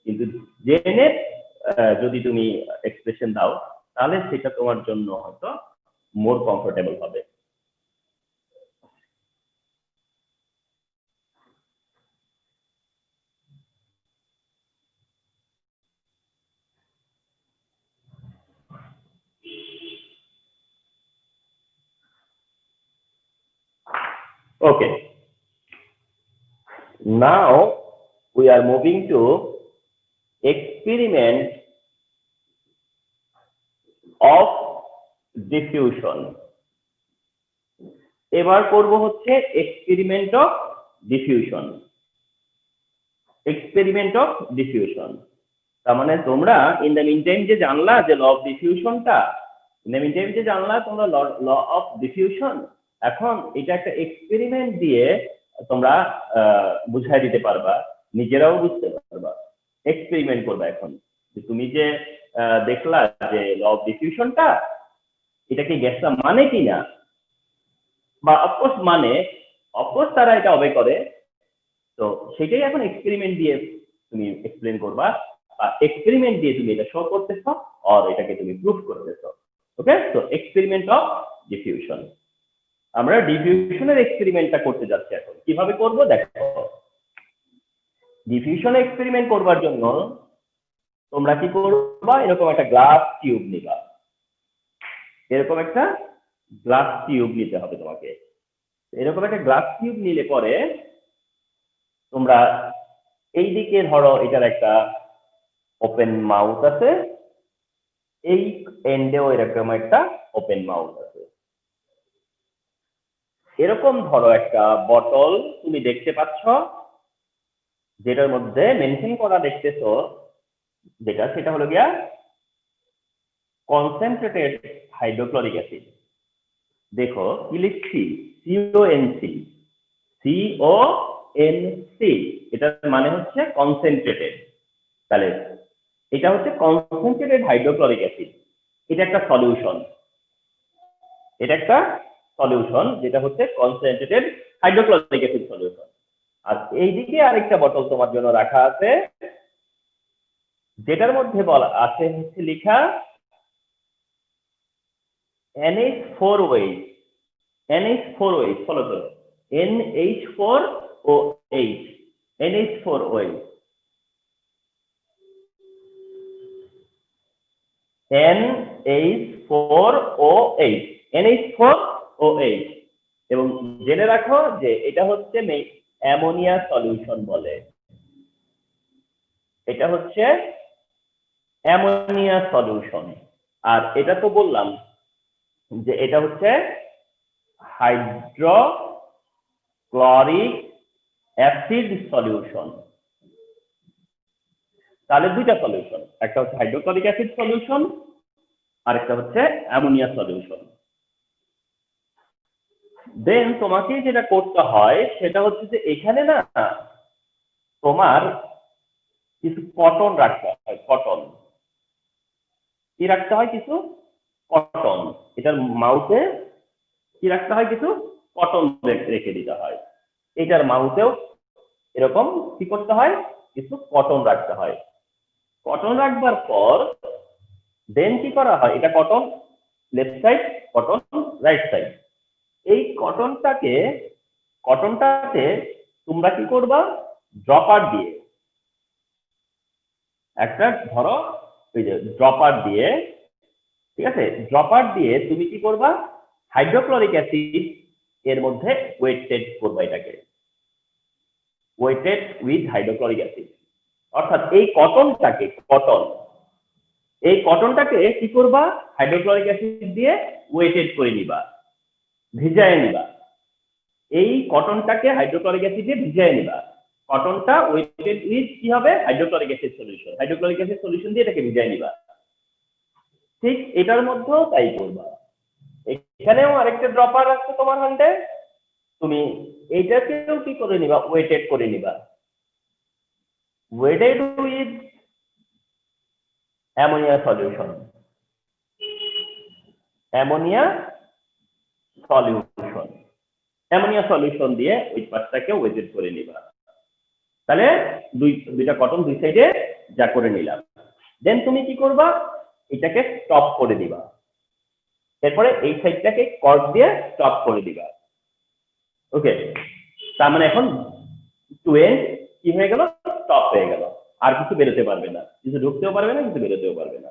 কিন্তু জেনে যদি তুমি এক্সপ্রেশন দাও তাহলে সেটা তোমার জন্য হয়তো মোর কমফোর্টেবল হবে। Okay, now we are moving to experiment of diffusion. এবার করব হচ্ছে experiment of diffusion. Experiment of diffusion তার মানে তোমরা ইন দ্য মিন টাইম যে জানলা যে ল অফ ডিফিউশনটা, ইন দ্য মিন টাইম যে জানলা তোমরা ল অফ ডিফিউশন, এখন এটা একটা এক্সপেরিমেন্ট দিয়ে তোমরা বুঝাই দিতে পারবা, নিজেরাও বুঝতে পারবা। এক্সপেরিমেন্ট করবা এখন, তুমি যে দেখলা যে ল অফ ডিফিউশনটা এটা কি গ্যাসটা মানে কিনা, বা অফকোর্স মানে, অফকোর্স তারা এটা অবে করে। তো সেটাই এখন এক্সপেরিমেন্ট দিয়ে তুমি এক্সপ্লেন করবা, বা এক্সপেরিমেন্ট দিয়ে তুমি এটা শো করতেছো, আর এটাকে তুমি প্রুফ করতেছো। ওকে, তো এক্সপেরিমেন্ট অফ ডিফিউশন, আমরা ডিফিউশনের এক্সপেরিমেন্টটা করতে যাচ্ছি। এখন কিভাবে করব দেখো। ডিফিউশন এক্সপেরিমেন্ট করবার জন্য তোমরা কি করবা, এরকম একটা গ্লাস টিউব নিবা, এরকম একটা গ্লাস টিউব নিতে হবে তোমাকে। এরকম একটা গ্লাস টিউব নিলে পরে তোমরা এই দিকে ধরো এটার একটা ওপেন মাউথ আছে, এই এন্ডেও এরকম একটা ওপেন মাউথ আছে। এরকম ধরো একটা বটল তুমি দেখতে পাচ্ছ, যেটার মধ্যে মেনশন করা দেখতেছো যেটা, সেটা হলো গিয়া কনসেন্ট্রেটেড হাইড্রোক্লোরিক অ্যাসিড। দেখো কি লিখছি, CONC, CONC, এটার মানে হচ্ছে কনসেন্ট্রেটেড। তাহলে এটা হচ্ছে কনসেন্ট্রেটেড হাইড্রোক্লোরিক অ্যাসিড, এটা একটা সলিউশন, এটা একটা সলিউশন যেটা হচ্ছে কনসেন্ট্রেটেড হাইড্রোক্লোরিক অ্যাসিড সলিউশন। আর এইদিকে আরেকটা বোতল তোমার জন্য রাখা আছে, যেটার মধ্যে বলা আছে হচ্ছে লেখা NH4OH, NH4OH, ফলো করো, NH4OH, NH4OH, NH4OH, NH4OH। এবং জেনে রাখো যে এটা হচ্ছে অ্যামোনিয়া সলিউশন বলে, এটা হচ্ছে অ্যামোনিয়া সলিউশন। আর এটা তো বললাম যে এটা হচ্ছে হাইড্রোক্লোরিক অ্যাসিড সলিউশন। তাহলে দুইটা সলিউশন, একটা হচ্ছে হাইড্রোক্লোরিক অ্যাসিড সলিউশন আর একটা হচ্ছে অ্যামোনিয়া সলিউশন। দেন তোমাকে যেটা করতে হয় সেটা হচ্ছে যে এখানে না তোমার কিছু কটন রাখতে হয়, কটন। কি রাখতে হয়? কিছু কটন। এটার মাউথে কি রাখতে হয়? কিছু কটন রেখে দিতে হয়। এটার মাউথেও এরকম কি করতে হয়? কিছু কটন রাখতে হয়। কটন রাখবার পর দেন কি করা হয়? এটা cotton left side, cotton right side. এই কটনটাতে তোমরা কি করবা? ড্রপার দিয়ে, একটা ধরো ওই যে ড্রপার দিয়ে, ঠিক আছে, ড্রপার দিয়ে তুমি কি করবা? হাইড্রোক্লোরিক অ্যাসিড এর মধ্যে ওয়েটেড করবা, এটাকে ওয়েটেড উইথ হাইড্রোক্লোরিক অ্যাসিড। অর্থাৎ এই কটনটাকে কি করবা? হাইড্রোক্লোরিক অ্যাসিড দিয়ে ওয়েটেড করে নিবা, ভিজায় নিবা। এই কটনটাকে হাইড্রোক্লোরিক অ্যাসিড দিয়ে ভিজায় নিবা। কটনটা ওয়েটেড উইথ কি হবে? Hydrochloric acid solution. Hydrochloric acid solution দিয়ে এটাকে ভিজায় নিবা। ঠিক এটার মধ্যেও তাই করবা। এখানেও আরেকটা ড্রপার আছে তোমার হাতে, তুমি এইটাকেও কি করে নিবা? ওয়েটেড করে নিবা, wetted with ammonia solution. Ammonia solution দিয়ে ওই পাশটাকে ওয়েটেড করে নিবা। তাহলে দুইটা কটন দুই সাইডে যা করে নিলাম। দেন তুমি কি করবা? এটাকে স্টপ করে দিবা। এরপরে এই সাইডটাকে কর্ক দিয়ে স্টপ করে দিবা। ওকে, তার মানে এখন টু এন্ড কি হয়ে গেল? স্টপ হয়ে গেল। আর কিছু বেরোতে পারবে না, কিছু ঢুকতেও পারবে না, কিছু বেরোতেও পারবে না।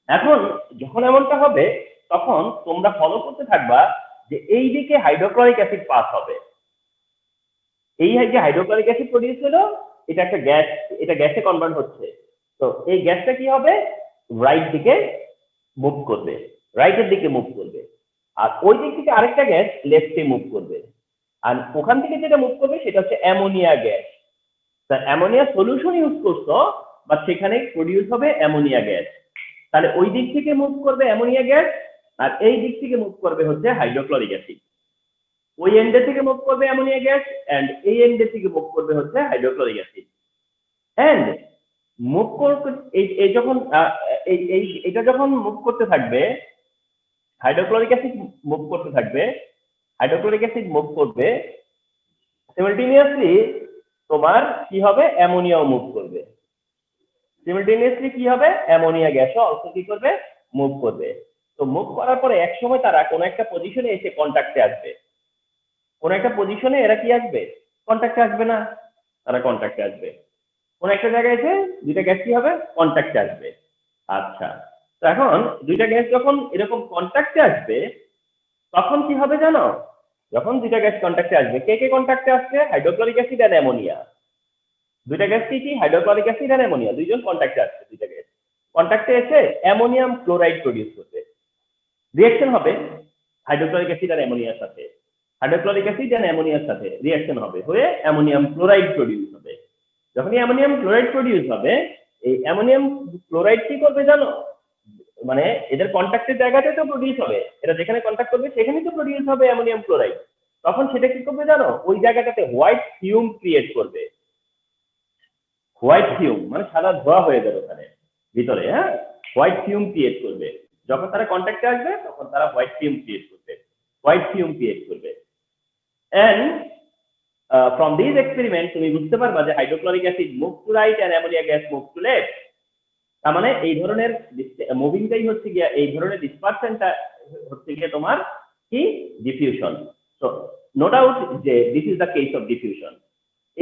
এখন যখন এমনটা হবে তখন তোমরা ফলো করতে থাকবা যে এই দিকে হাইড্রোক্লোরিক অ্যাসিড পাস হবে। এই যে হাইড্রোক্লোরিক অ্যাসিড প্রডিউস হলো, এটা একটা গ্যাস, এটা গ্যাসে কনভার্ট হচ্ছে। তো এই গ্যাসটা কি হবে? রাইট দিকে মুভ করবে, রাইটের দিকে মুভ করবে। আর ওই দিক থেকে আরেকটা গ্যাস লেফটে মুভ করবে। আর ওখান থেকে যেটা মুভ করবে সেটা হচ্ছে অ্যামোনিয়া গ্যাস। তা অ্যামোনিয়া সলিউশন ইউজ করছো, বা সেখানে প্রডিউস হবে অ্যামোনিয়া গ্যাস। তাহলে ওই দিক থেকে মুভ করবে অ্যামোনিয়া গ্যাস, আর এই দিক থেকে মুভ করবে হচ্ছে হাইড্রোক্লোরিক অ্যাসিড। ওই এন্ডে থেকে মুভ করবে অ্যামোনিয়া গ্যাস, এন্ড এই এন্ডে থেকে মুভ করবে হচ্ছে হাইড্রোক্লোরিক অ্যাসিড। এন্ড মুভ করতে এই যখন এটা যখন মুভ করতে থাকবে, হাইড্রোক্লোরিক অ্যাসিড মুভ করতে থাকবে, হাইড্রোক্লোরিক অ্যাসিড মুভ করবে, সিমিলটেনিয়াসলি তোমার কি হবে? অ্যামোনিয়াও মুভ করবে। সিমিলটেনিয়াসলি কি হবে? অ্যামোনিয়া গ্যাসও অলসো কি করবে? মুভ করবে। তো মুভ করার পরে এক সময় তারা কোন একটা পজিশনে এসে কন্টাক্টে আসবে। কোন একটা পজিশনে এরা কি আসবে? কন্টাক্টে আসবে না, তারা কন্টাক্টে আসবে। কোন একটা জায়গায় এসে দুইটা গ্যাস কি হবে? কন্টাক্টে আসবে। আচ্ছা, তো এখন দুইটা গ্যাস যখন এরকম কন্টাক্টে আসবে তখন কি হবে জানো? যখন দুইটা গ্যাস কন্টাক্টে আসবে, কে কে কন্টাক্টে আসছে? হাইড্রোক্লোরিক অ্যাসিড আর অ্যামোনিয়া। দুইটা গ্যাস কি? হাইড্রোক্লোরিক অ্যাসিড আর অ্যামোনিয়া, দুইজন কন্টাক্টে আসছে। দুইটা গ্যাস কন্টাক্টে এসে অ্যামোনিয়াম ক্লোরাইড প্রডিউস করবে। রিঅ্যাকশন হবে হাইড্রোক্লোরিক অ্যাসিড আর অ্যামোনিয়ার সাথে, হাইড্রোক্লোরিক অ্যাসিড আর অ্যামোনিয়ার সাথে রিঅ্যাকশন হবে, হয়ে অ্যামোনিয়াম ক্লোরাইড প্রডিউস হবে। যখন অ্যামোনিয়াম ক্লোরাইড প্রডিউস হবে, এই অ্যামোনিয়াম ক্লোরাইড কি করবে জানো? মানে এদের কন্টাক্টের জায়গাতে তো প্রডিউস হবে, এটা যেখানে কন্টাক্ট করবে সেখানেই তো প্রডিউস হবে অ্যামোনিয়াম ক্লোরাইড। তখন সেটা কি করবে জানো? ওই জায়গাটাতে হোয়াইট ফিউম ক্রিয়েট করবে। হোয়াইট ফিউম মানে সাদা ধোঁয়া হয়ে যাবে ওখানে ভিতরে, হ্যাঁ, হোয়াইট ফিউম ক্রিয়েট করবে। যখন তারা কন্টাক্টে আসবে তখন তারা হোয়াইট ফিউম ক্রিয়েট করবে। এন্ড from these experiments তুমি বুঝতে পারবা যে hydrochloric acid move to right and ammonia gas move to left. তার মানে এই ধরনের মুভিংটাই হচ্ছে গিয়া, এই ধরনের ডিসপারশনটা হচ্ছে গিয়ে তোমার কি? ডিফিউশন। তো নো ডাউট যে this is the case of diffusion,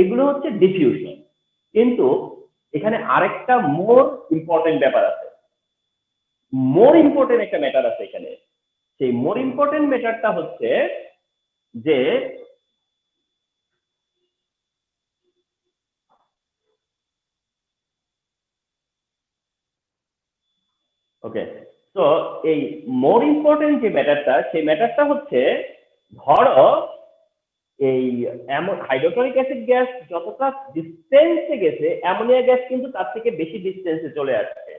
এগুলো হচ্ছে ডিফিউশন। কিন্তু এখানে আরেকটা মোর ইম্পর্টেন্ট ব্যাপার আছে, মোর ইম্পর্টেন্ট একটা ম্যাটার আছে এখানে। সেই মোর ইম্পর্টেন্ট ম্যাটারটা হচ্ছে যে ওকে, তো এই মোর ইম্পর্টেন্ট যে ম্যাটারটা, সেই ম্যাটারটা হচ্ছে ধরো এই হাইড্রোক্লোরিক অ্যাসিড গ্যাস যতটা ডিস্টেন্সে গেছে, অ্যামোনিয়া গ্যাস কিন্তু তার থেকে বেশি ডিস্টেন্সে চলে আসছে।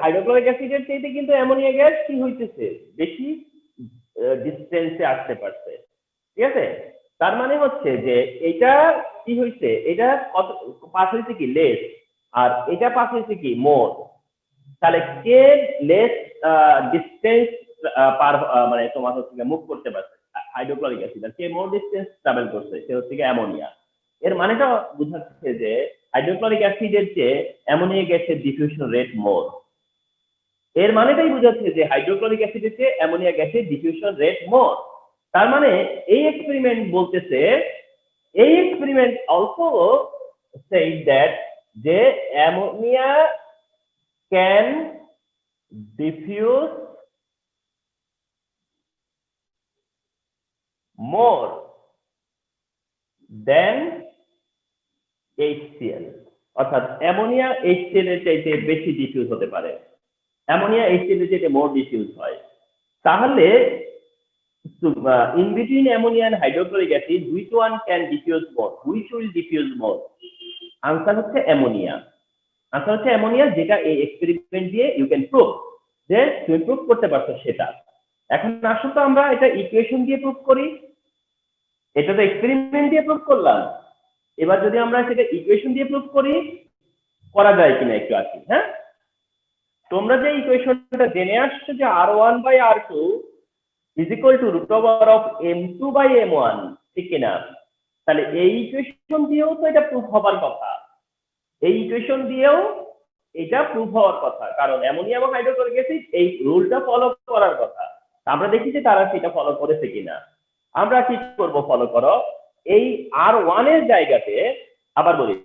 হাইড্রোক্লোরিক অ্যাসিডের চাইতে কিন্তু অ্যামোনিয়া গ্যাস কি হইতেছে, বেশি ডিস্টেন্সে আসতে পারছে। ঠিক আছে, তার মানে হচ্ছে যে এটা কি হইছে, এটা কত পাস হইছে কি লেস, আর এটা পাস হইছে কি মোর। তাহলে কে লেস ডিস্টেন্স পার মানে তোমার হচ্ছে মুভ করতে পারছে হাইড্রোক্লোরিক অ্যাসিড, আর কে মোর ডিস্টেন্স ট্রাভেল করছে সে হচ্ছে কি অ্যামোনিয়া। এর মানেটা বোঝাচ্ছে যে হাইড্রোক্লোরিক অ্যাসিডের চেয়ে অ্যামোনিয়া গ্যাসের ডিফিউশন রেট মোর। এর মানেটাই বোঝাচ্ছে যে হাইড্রোক্লোরিক অ্যাসিডের চেয়ে অ্যামোনিয়া গ্যাসের ডিফিউশন রেট মোর। তার মানে এই এক্সপেরিমেন্ট বলতেছে, এই এক্সপেরিমেন্ট অলসো সেইড দ্যাট যে ammonia can diffuse more than HCl, অর্থাৎ অ্যামোনিয়া HCl এর চাইতে বেশি ডিফিউজ হতে পারে, অ্যামোনিয়া HCl এর চাইতে মোর ডিফিউজ হয়। তাহলে in between ammonia and hydrochloric acid which one can diffuse more, which will diffuse more? Answer হচ্ছে অ্যামোনিয়া। আনসার হচ্ছে অ্যামোনিয়া, যেটা এই এক্সপেরিমেন্ট দিয়ে ইউ ক্যান প্রুভ, যে তুমি প্রুভ করতে পারছো সেটা। এখন আসো তো আমরা এটা ইকুয়েশন দিয়ে প্রুভ করি। এটা তো এক্সপেরিমেন্ট দিয়ে প্রুভ করলাম, এবার যদি আমরা সেটা ইকুয়েশন দিয়ে প্রুভ করি, করা যায় কিনা একটু আসি। হ্যাঁ, তোমরা যে ইকুয়েশনটা জেনে আসছো যে R1/R2 is equal to √m2/m1, ঠিক কিনা? তাহলে এই ইকুয়েশন দিয়েও তো এটা প্রুভ হবার কথা, এই ইকুয়েশন দিয়েও এটা প্রুভ হওয়ার কথা, কারণ অ্যামোনিয়া এবং হাইড্রোক্লোরিক অ্যাসিড এই রুলটা ফলো করার কথা। আমরা দেখি যে তারা সেটা ফলো করেছে কিনা। আমরা কি করব, ফলো করো। এই R1 এর জায়গাতে, আবার বলি,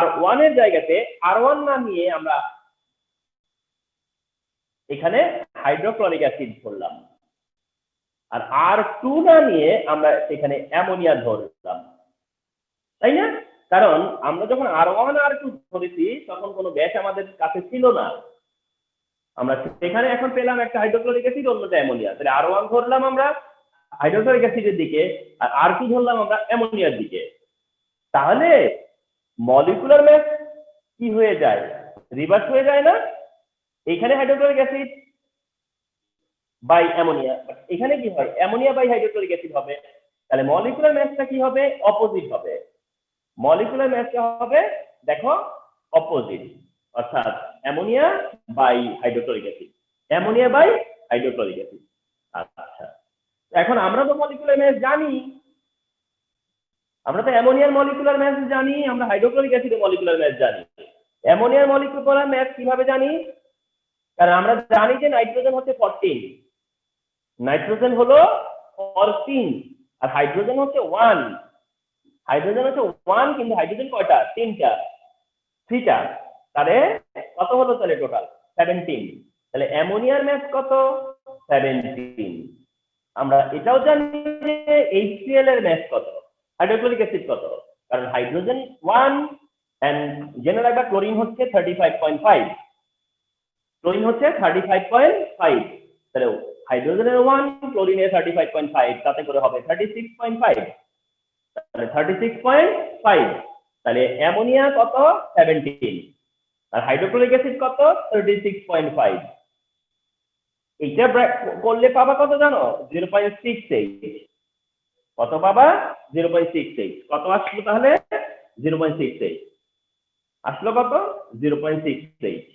R1 এর জায়গাতে R1 না নিয়ে আমরা এখানে হাইড্রোক্লোরিক অ্যাসিড ধরলাম, আর R2 না নিয়ে আমরা এখানে অ্যামোনিয়া ধরলাম, তাই না? কারণ আমরা যখন R1 R2 ধরেছি তখন কোনো গ্যাস আমাদের কাছে ছিল না, আমরা সেখানে এখন পেলাম একটা হাইড্রোক্লোরিক অ্যাসিড, অন্যটা অ্যামোনিয়া। তাহলে R1 ধরলাম আমরা হাইড্রোক্লোরিক অ্যাসিডের দিকে, আর R2 ধরলাম আমরা অ্যামোনিয়ার দিকে। তাহলে মলিকুলার মাস কি হয়ে যায়, রিভার্স হয়ে যায় না? এখানে হাইড্রোক্লোরিক অ্যাসিড বাই অ্যামোনিয়া, এখানে কি হয়, অ্যামোনিয়া বাই হাইড্রোক্লোরিক অ্যাসিড হবে। তাহলে মলিকুলার মাসটা কি হবে, অপোজিট হবে। মলিকুলার মাসটা হবে দেখো অপোজিট, অর্থাৎ ammonia by hydrochloric acid, ammonia by hydrochloric acid. আচ্ছা, এখন আমরা তো মলিকুলার মাস জানি, আমরা তো অ্যামোনিয়ার মলিকুলার মাস জানি, আমরা হাইড্রোক্লোরিক অ্যাসিডের মলিকুলার মাস জানি। অ্যামোনিয়ার মলিকুলার মাস কিভাবে জানি? কারণ আমরা জানি যে নাইট্রোজেন হচ্ছে 14, নাইট্রোজেন হলো 14 আর হাইড্রোজেন হচ্ছে 1। হাইড্রোজেন হচ্ছে 1, কিন্তু হাইড্রোজেন কয়টা, 3টা। তাহলে কত হলো তাহলে টোটাল 17। তাহলে অ্যামোনিয়ার মাস কত, 17। আমরা এটাও জানি যে HCl এর মাস কত, হাইড্রোক্লোরিক অ্যাসিড কত, কারণ হাইড্রোজেন 1 এন্ড জেনারেল একটা ক্লোরিন হচ্ছে 35.5, ক্লোরিন হচ্ছে 35.5। তাহলে হাইড্রোজেনের 1, ক্লোরিনের 35.5, তাতে করে হবে 36.5। তাহলে 36.5, তাহলে অ্যামোনিয়া কত, 17, আর হাইড্রোক্লোরিক অ্যাসিড কত, 36.5। এইটা করলে পাবা কত জানো, 0.68। কত পাবা, 0.68। কত আসলো তাহলে, 0.68 আসলো, কত, 0.68।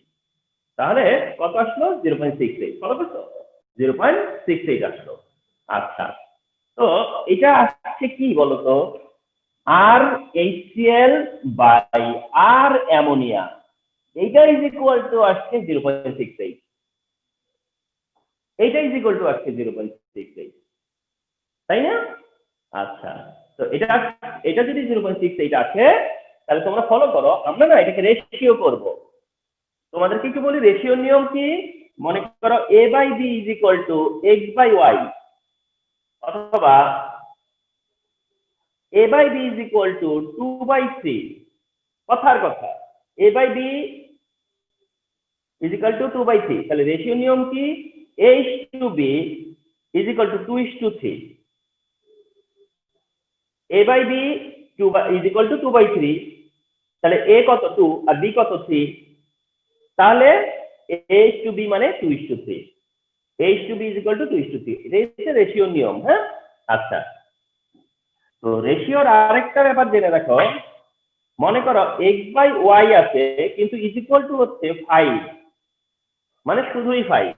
তাহলে কত আসলো, 0.68। কত করছো, 0.68 আসলো। আচ্ছা, তো এটা আসছে কি বলতো, আর HCl বাই আর অ্যামোনিয়া, এইটা ইজ ইকুয়াল টু আসছে 0.68। এইটা ইজ ইকুয়াল টু আসছে 0.68, তাই না? আচ্ছা, তো এটা যদি 0.68 আসে তাহলে তোমরা ফলো করো, আমরা না এটাকে রেশিও করব। তোমাদেরকে একটু বলি রেশিও নিয়ম কি। মনে করো a by b is equal to x by y, অথবা a by b is equal to 2/3। কথার কথা a by b is equal to 2/3, তাহলে রেশিও নিয়ম কি a is to b is equal to 2:3। a by b is equal to 2/3, তাহলে a কত 2 আর b কত 3, তাহলে a is to b মানে 2:3। a is to b is equal to 2:3, এটাই হচ্ছে রেশিও নিয়ম। হ্যাঁ, আচ্ছা, তো রেশিওর আরেকটা ব্যাপার জেনে রাখো। মনে করো x বাই y আছে কিন্তু ইজ ইকুয়াল টু হচ্ছে 5, মানে শুধুই 5,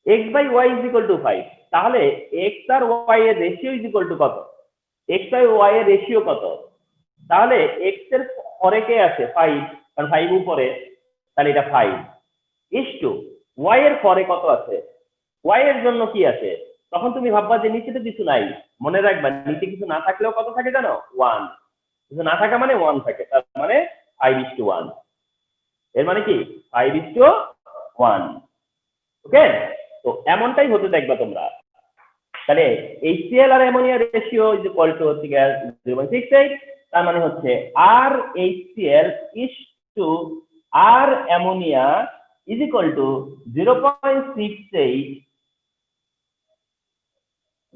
x by y is equal to 5, তাহলে x আর y এর রেশিও ইজ ইকুয়াল টু কত? x আর y এর রেশিও কত? তাহলে x এর পরে কে আছে 5, কারণ 5 উপরে, তাহলে এটা 5 ইজ টু y এর পরে কত আছে? y এর জন্য কি আছে? তখন তুমি ভাববা যে নিচে তো কিছু নাই। মনে রাখবা নিচে কিছু না থাকলেও কত থাকে জানো? 1। কিছু না থাকা মানে 1 থাকে, তার মানে 5:1। এর মানে কি 5:1। ওকে, তো এমনটাই হতে দেখবা তোমরা। তাহলে HCl আর ammonia ratio is equal to হচ্ছে 0.68, তার মানে হচ্ছে R HCl is to R ammonia is equal to 0.68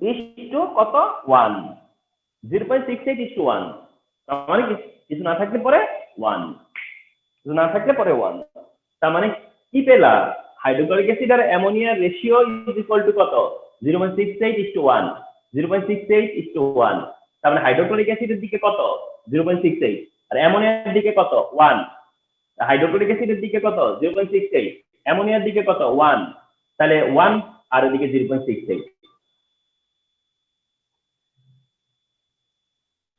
is to কত? 1। 0.68 ইজ টু 1, তার মানে কিছু না থাকলে পরে 1, কিছু না থাকলে পরে 1। তার মানে কি পেলা? হাইড্রোক্লোরিক অ্যাসিড আর অ্যামোনিয়ার রেশিও ইজ ইকুয়াল টু কত? 0.68 ইজ টু 1, 0.68 ইজ টু 1। তার মানে হাইড্রোক্লোরিক অ্যাসিডের দিকে কত? 0.68, আর অ্যামোনিয়ার দিকে কত? 1। হাইড্রোক্লোরিক অ্যাসিডের দিকে কত? 0.68, অ্যামোনিয়ার দিকে কত? 1, তাহলে 1 আর ওদিকে 0.68।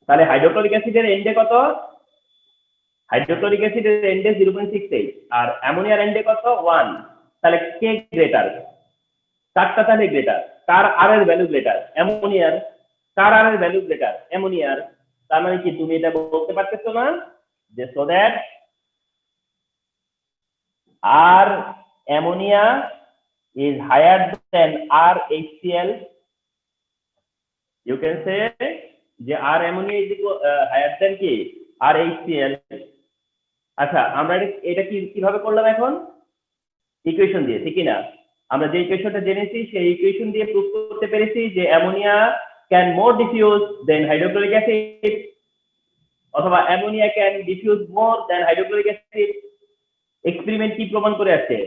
তাহলে হাইড্রোক্লোরিক অ্যাসিডের এন্ডে কত? হাইড্রোক্লোরিক অ্যাসিডের এন্ডে 0.68 আর অ্যামোনিয়ার এন্ডে কত? 1। তাহলে কে গ্রেটার? কারটা তাহলে গ্রেটার? কার আর এর ভ্যালু গ্রেটার? অ্যামোনিয়ার। কার আর এর ভ্যালু গ্রেটার? অ্যামোনিয়ার। তার মানে কি তুমি এটা বলতে পারতেছো না যে so that R ammonia is higher than R HCl? You can say যে R ammonia is higher than কি? R HCl। আচ্ছা, আমরা এটা কিভাবে করলাম এখন? ইকুয়েশন দিয়ে, ঠিক না? আমরা যে ইকুয়েশনটা জেনেছি সেই ইকুয়েশন দিয়ে প্রুফ করতে পেরেছি যে ammonia can more diffuse than hydrochloric acid, অথবা ammonia can diffuse more than hydrochloric acid. Experiment কি প্রমাণ করে আসছে?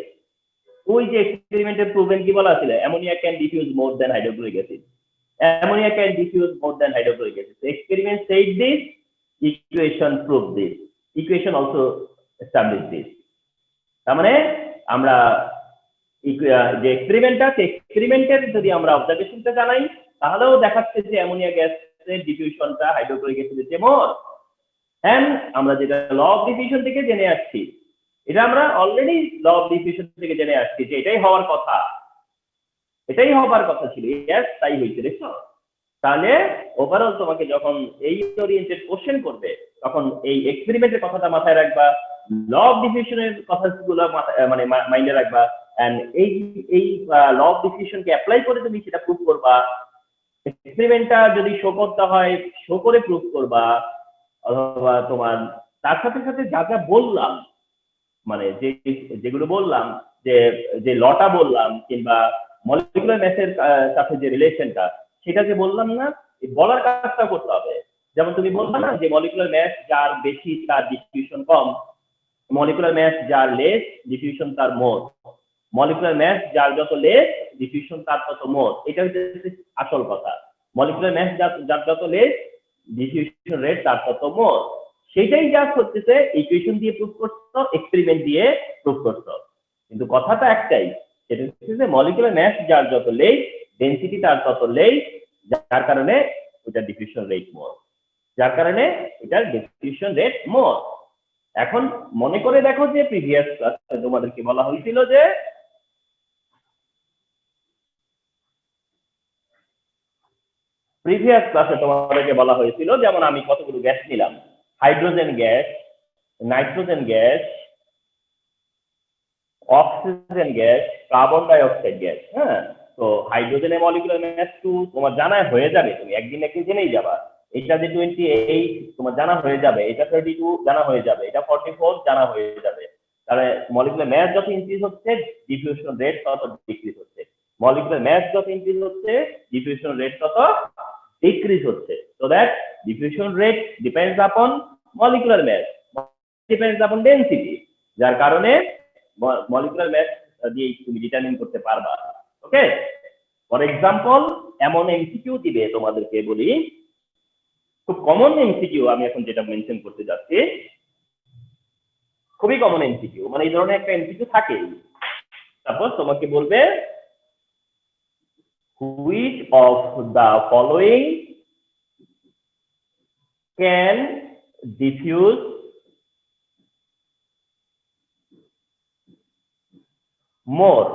ওই যে এক্সপেরিমেন্টের প্রুভেন কি বলা ছিল? Ammonia can diffuse more than hydrochloric acid, ammonia can diffuse more than hydrochloric acid. Experiment said this, equation proved this, equation also established this। তার মানে আমরা যে এক্সপেরিমেন্টটা আছে এক্সপেরিমেন্টের যদি আমরা অবজারভেশনটা জানাই তাহলেও দেখাচ্ছে যে অ্যামোনিয়া গ্যাসের ডিফিউশনটা হাইড্রোক্লোরিক অ্যাসিডের চেয়ে মোর। এন্ড আমরা যেটা ল অফ ডিফিউশন থেকে জেনে আসছি, এটা আমরা অলরেডি ল অফ ডিফিউশন থেকে জেনে আসছি যে এটাই হওয়ার কথা, এটাই হবার কথা ছিল। ইয়েস, তাই হয়েছে। দেখছো? তাহলে ওভারঅল তোমাকে যখন এই ওরিয়েন্টেড কোশ্চেন করবে তখন এই এক্সপেরিমেন্টের কথাটা মাথায় রাখবা, ল অফ ডিফিউশনের কথাগুলো মানে মাইন্ডে রাখবা, এন্ড এই ল অফ ডিফিউশনকে অ্যাপ্লাই করে তুমি সেটা প্রুভ করবা। এক্সপেরিমেন্টটা যদি শো করতে হয় শো করে প্রুভ করবা, অথবা তোমার তার সাথে সাথে যা যা বললাম, মানে যেগুলো বললাম, যে লটা বললাম, কিংবা মলিকুলার ম্যাথের সাথে যে রিলেশনটা সেটা যে বললাম না, বলার কাজটা করতে হবে। যেমন তুমি বলবা না যে মলিকুলার ম্যাথ যার বেশি তার ডিফিউশন কম, মলিকুলার ম্যাথ যার লেস ডিফিউশন তার মোর, মলিকুলার ম্যাথ যার যত লেস ডিফিউশন তার তত মোর। এটা হচ্ছে আসল কথা। মলিকুলার ম্যাথ যার যত লেস ডিফিউশন রেট তার তত মোর। সেটাই জাস্ট হচ্ছে ইকুয়েশন দিয়ে প্রুফ করছো, এক্সপেরিমেন্ট দিয়ে প্রুফ করছো, কিন্তু কথাটা একটাই, সেটা হচ্ছে যে মলিকুলার ম্যাস যার যত লেস ডেনসিটি তার তত লেস, যার কারণে ওটার ডিফিউশন রেট মোর, যার কারণে এটার ডিফিউশন রেট মোর। এখন মনে করে দেখো যে প্রিভিয়াস ক্লাসে তোমাদেরকে বলা হয়েছিল যে প্রিভিয়াস ক্লাসে তোমাদেরকে বলা হয়েছিল, যেমন আমি কতগুলো গ্যাস নিলাম, hydrogen gas, nitrogen gas, oxygen gas, carbon dioxide gas. হ্যাঁ, তো হাইড্রোজেনের মলিকুলার মাস 2 তোমার জানা হয়ে যাবে, তুমি একদিন একদিন জেনেই যাবা। এটা যে 28 তোমার জানা হয়ে যাবে, এটা 32 জানা হয়ে যাবে, এটা 44 জানা হয়ে যাবে। তাহলে মলিকুলার মাস যত ইনক্রিজ হচ্ছে, ডিফিউশন রেট তত ডিক্রিজ হচ্ছে। মলিকুলার মাস যত ইনক্রিজ হচ্ছে, ডিফিউশন রেট তত ডিক্রিজ হচ্ছে। So that diffusion rate depends upon molecular mass, depends upon density, যার কারণে মলিকুলার মাস দিয়ে তুমি ডিটারমিন করতে পারবা। ওকে, ফর এক্সাম্পল এমন এমসিকিউ দিবে তোমাদেরকে, বলি খুব কমন এমসিকিউ আমি এখন যেটা মেনশন করতে যাচ্ছি, খুবই কমন এমসিকিউ, মানে এই ধরনের একটা এমসিকিউ থাকে। সাপোজ তোমাকে বলবে which of the following can diffuse more।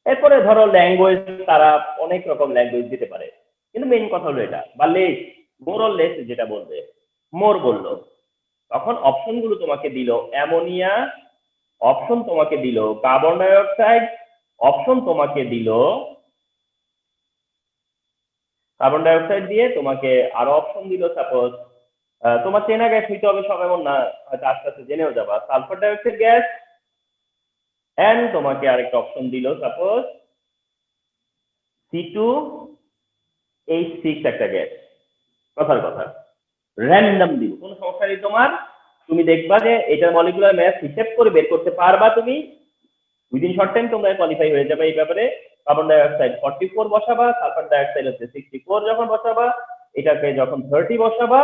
এরপরে ধরো ল্যাঙ্গুয়েজ, তারা অনেক রকম ল্যাঙ্গুয়েজ দিতে পারে, কিন্তু মেইন কথা হলো এটা, বা লেস, মোর অর লেস যেটা বলবে, মোর বললো, তখন অপশন গুলো তোমাকে দিল অ্যামোনিয়া, অপশন তোমাকে দিল কার্বন ডাই অক্সাইড, অপশন তোমাকে দিল কার্বন ডাই অক্সাইড দিয়ে তোমাকে আরো অপশন দিল, সাপোজ তোমার চেনা গ্যাস হইতে হবে সব এমন না, হয়তো আস্তে আস্তে জেনেও যাবা, sulphur dioxide gas, and তোমাকে আরেকটা অপশন দিল সাপোজ C2H6 একটা গ্যাস। কথার কথা র্যান্ডম দিব, কোনো সমস্যা নেই তোমার। তুমি দেখবা যে এটার মলিকুলার মাস হিসেব করে বের করতে পারবা তুমি, উইদিন শর্ট টাইম তোমরা কোয়ালিফাই হয়ে যাবে এই ব্যাপারে। Carbon die oxide 44 বসাবা, sulphur die oxide হচ্ছে 64 যখন বসাবা, এটাকে যখন 30 বসাবা,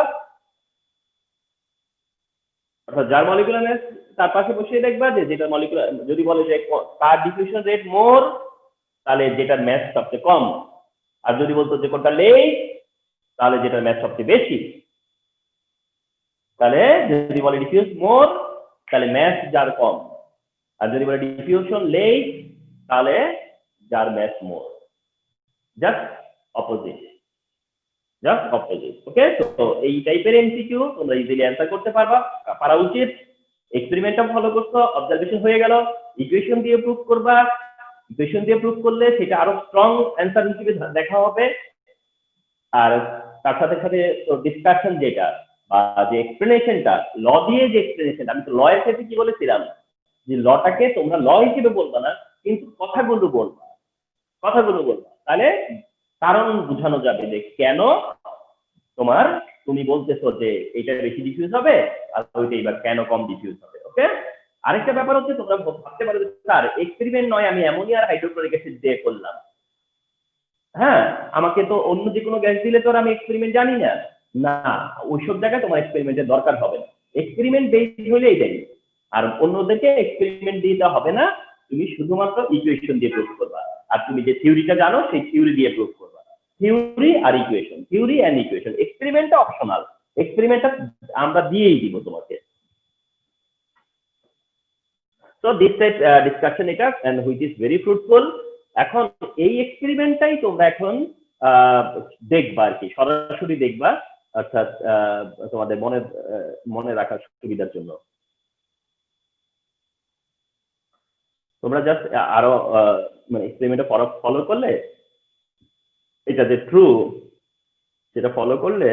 অর্থাৎ যার মলিকুলার মাস তার পাশে বসিয়ে দেখবা যে যেটা মলিকুলার, যদি বলে যে তার ডিফিউশন রেট মোর, তাহলে যেটার ম্যাস সবচেয়ে কম, আর যদি বলতো যে কোনটা লেস, তাহলে যেটার ম্যাস সবচেয়ে বেশি। তাহলে যদি বলে ডিফিউজ মোর, তাহলে ম্যাস যার কম, আর যদি বলে ডিফিউশন লেস, তাহলে যার mass more. Just opposite, just opposite. Okay, তো এই টাইপের এমসিকিউ তোমরা ইজিলি অ্যান্সার করতে পারবা, পারা উচিত। এক্সপেরিমেন্টটা ফলো করছো, অবজারভেশন হয়ে গেল, ইকুয়েশন দিয়ে প্রুফ করবা, ইকুয়েশন দিয়ে প্রুফ করলে সেটা আরো স্ট্রং অ্যান্সার হিসেবে দেখা হবে। আর তার সাথে সাথে ডিসকাশন যেটা, বা যে এক্সপ্লেনেশনটা, ল দিয়ে যে এক্সপ্লেনেশন, আমি তো ল এর ক্ষেত্রে কি বলেছিলাম, যে লটাকে তোমরা ল হিসেবে বলবা না, কিন্তু কথাগুলো বলবা, কথাগুলো বলবা, তাহলে কারণ বোঝানো যাবে যে কেন তোমার, তুমি বলতেছো যে এটা বেশি ডিফিউজ হবে আর ওইটা এবার কেন কম ডিফিউজ হবে। ওকে, আরেকটা ব্যাপার হচ্ছে, তোমরা ভাবতে পারো স্যার এক্সপেরিমেন্ট নয়, আমি অ্যামোনিয়া আর হাইড্রোক্লোরিক অ্যাসিড দিয়ে করলাম, হ্যাঁ আমাকে তো অন্য যে কোনো গ্যাস দিলে তো আমি এক্সপেরিমেন্ট জানি না। না, ওইসব জায়গায় তোমার এক্সপেরিমেন্টের দরকার হবে না, এক্সপেরিমেন্ট বেসড হলে এটাই। আর অন্যদেরকে এক্সপেরিমেন্ট দিতে হবে না, তুমি শুধুমাত্র ইকুয়েশন দিয়ে প্রুফ করবা, আর তুমি যে থিওরিটা জানো সেই থিওরি দিয়ে প্রুফ করবা। থিওরি আর ইকুয়েশন, থিওরি এন্ড ইকুয়েশন, এক্সপেরিমেন্টটা অপশনাল, এক্সপেরিমেন্টটা আমরা দিয়েই দিব তোমাকে। So this type discussion এটা, and which is very fruitful। এখন এই এক্সপেরিমেন্টটাই তোমরা এখন দেখবা আর কি, সরাসরি দেখবা, অর্থাৎ তোমাদের মনে রাখার সুবিধার জন্য তোমরা জাস্ট আরো মানে এক্সপেরিমেন্টটা ফলো করলে, এটা যে ট্রু সেটা ফলো করলে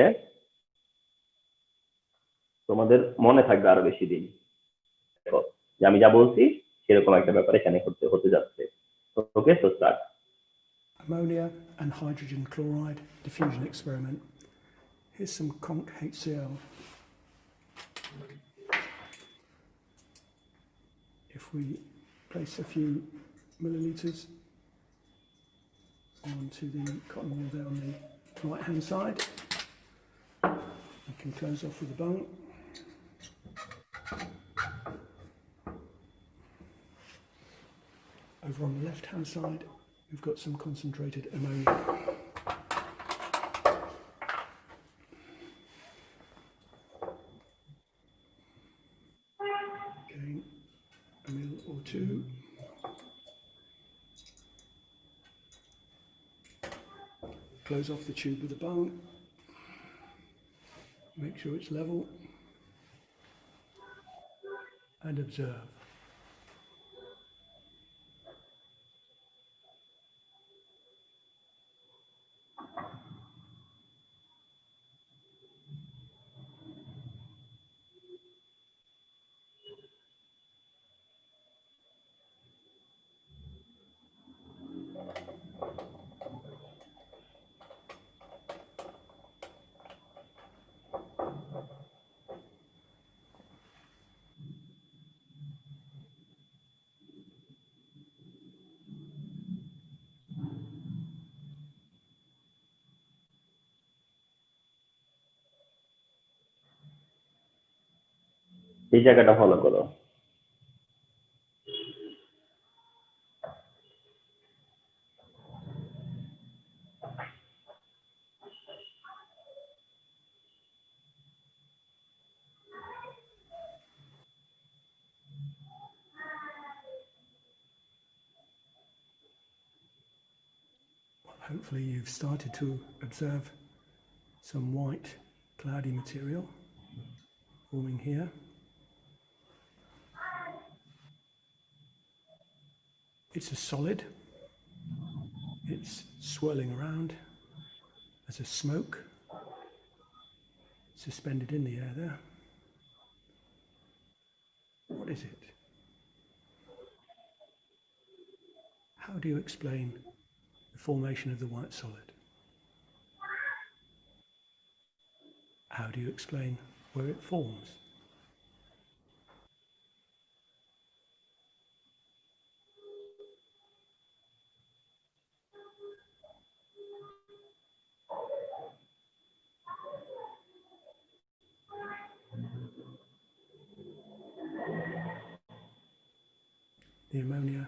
তোমাদের মনে থাকবে আরো বেশি দিন। দেখো যে আমি যা বলছি সেরকম একটা ব্যাপার এখানে হতে যাচ্ছে। ওকে, তো start. Ammonia and hydrogen chloride diffusion experiment. Here's some conch HCl. If we place a few milliliters onto the cotton wool there on the right hand side, we can close off with a bung. Over on the left hand side we've got some concentrated ammonia. Again, a mil or two. close off the tube with the bone. Make sure it's level. And observe. এই জায়গাটা follow করো। Hopefully you've started to observe some white cloudy material forming here. It's a solid. It's swirling around as a smoke suspended in the air there. What is it? How do you explain the formation of the white solid? How do you explain where it forms? The ammonia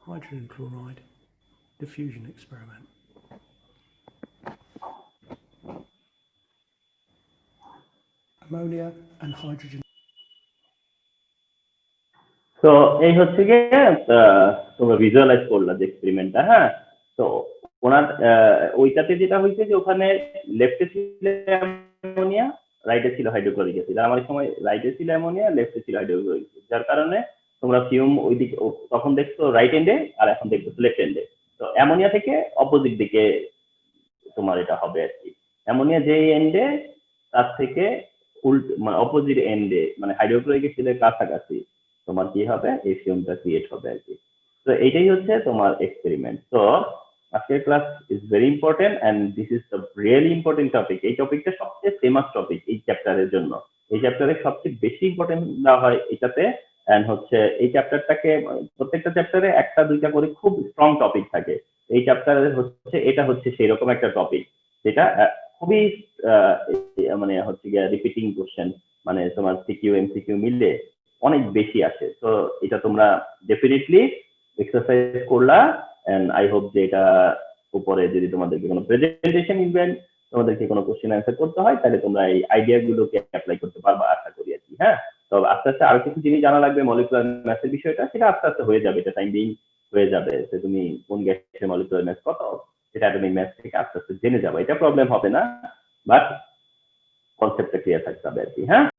hydrogen chloride diffusion experiment. Ammonia and hydrogen. তো এই হচ্ছে গিয়ে তোমরা visualise করলা যে এক্সপেরিমেন্টটা, হ্যাঁ। তো ওনার ওইটাতে যেটা হয়েছে যে ওখানে লেফটে ছিল অ্যামোনিয়া, রাইটে ছিল হাইড্রোক্লোরিক অ্যাসিড। আমার সময় রাইটে ছিল অ্যামোনিয়া, লেফটে ছিল হাইড্রোক্লোরিক অ্যাসিড, যার কারণে তোমরা ফিউম ওইদিকে তখন দেখছো রাইট এন্ডে আর এখন দেখছো লেফট এন্ডে। তো অ্যামোনিয়া থেকে অপোজিট দিকে তোমার এটা হবে আর কি। অ্যামোনিয়া যে এন্ডে তার থেকে মানে অপোজিট এন্ডে মানে হাইড্রোক্লোরিক অ্যাসিডের কাছাকাছি তোমার কি হবে, এই ফিউমটা ক্রিয়েট হবে আর কি। তো এইটাই হচ্ছে তোমার এক্সপেরিমেন্ট। তো আজকের class is very important and this is the really important টপিক। এই টপিকটা সবচেয়ে ফেমাস টপিক এই চ্যাপ্টারের জন্য। এই চ্যাপ্টারে সবচেয়ে বেশি ইম্পর্টেন্ট দেওয়া হয় এটাতে। এন্ড হচ্ছে এই চ্যাপ্টারটাকে প্রত্যেকটা চ্যাপ্টারে একটা দুইটা করে খুব স্ট্রং টপিক থাকে। এই চ্যাপ্টারে হচ্ছে এটা হচ্ছে সেই রকম একটা টপিক যেটা খুবই মানে হচ্ছে গিয়ে রিপিটিং কোশ্চেন, মানে তোমার সিকিউ এমসিকিউ মিললে অনেক বেশি আসে। তো এটা তোমরা ডেফিনেটলি এক্সারসাইজ করলা এন্ড আই হোপ যে এটা উপরে যদি তোমাদেরকে কোনো প্রেজেন্টেশন ইভেন্ট তোমাদেরকে কোনো কোশ্চেন অ্যান্সার করতে হয় তাহলে তোমরা এই আইডিয়া গুলোকে অ্যাপ্লাই করতে পারবা আশা করি আর কি। হ্যাঁ, তো আস্তে আস্তে আরো কিছু জিনিস জানা লাগবে মলিকুলার ম্যাথের বিষয়টা, সেটা আস্তে আস্তে হয়ে যাবে, এটা টাইম বিং হয়ে যাবে। যে তুমি কোন গ্যাসের মলিকুলার ম্যাথ কত সেটা তুমি ম্যাথ থেকে আস্তে আস্তে জেনে যাবে, এটা প্রবলেম হবে না, বাট কনসেপ্টটা ক্লিয়ার থাকতে হবে আর কি। হ্যাঁ।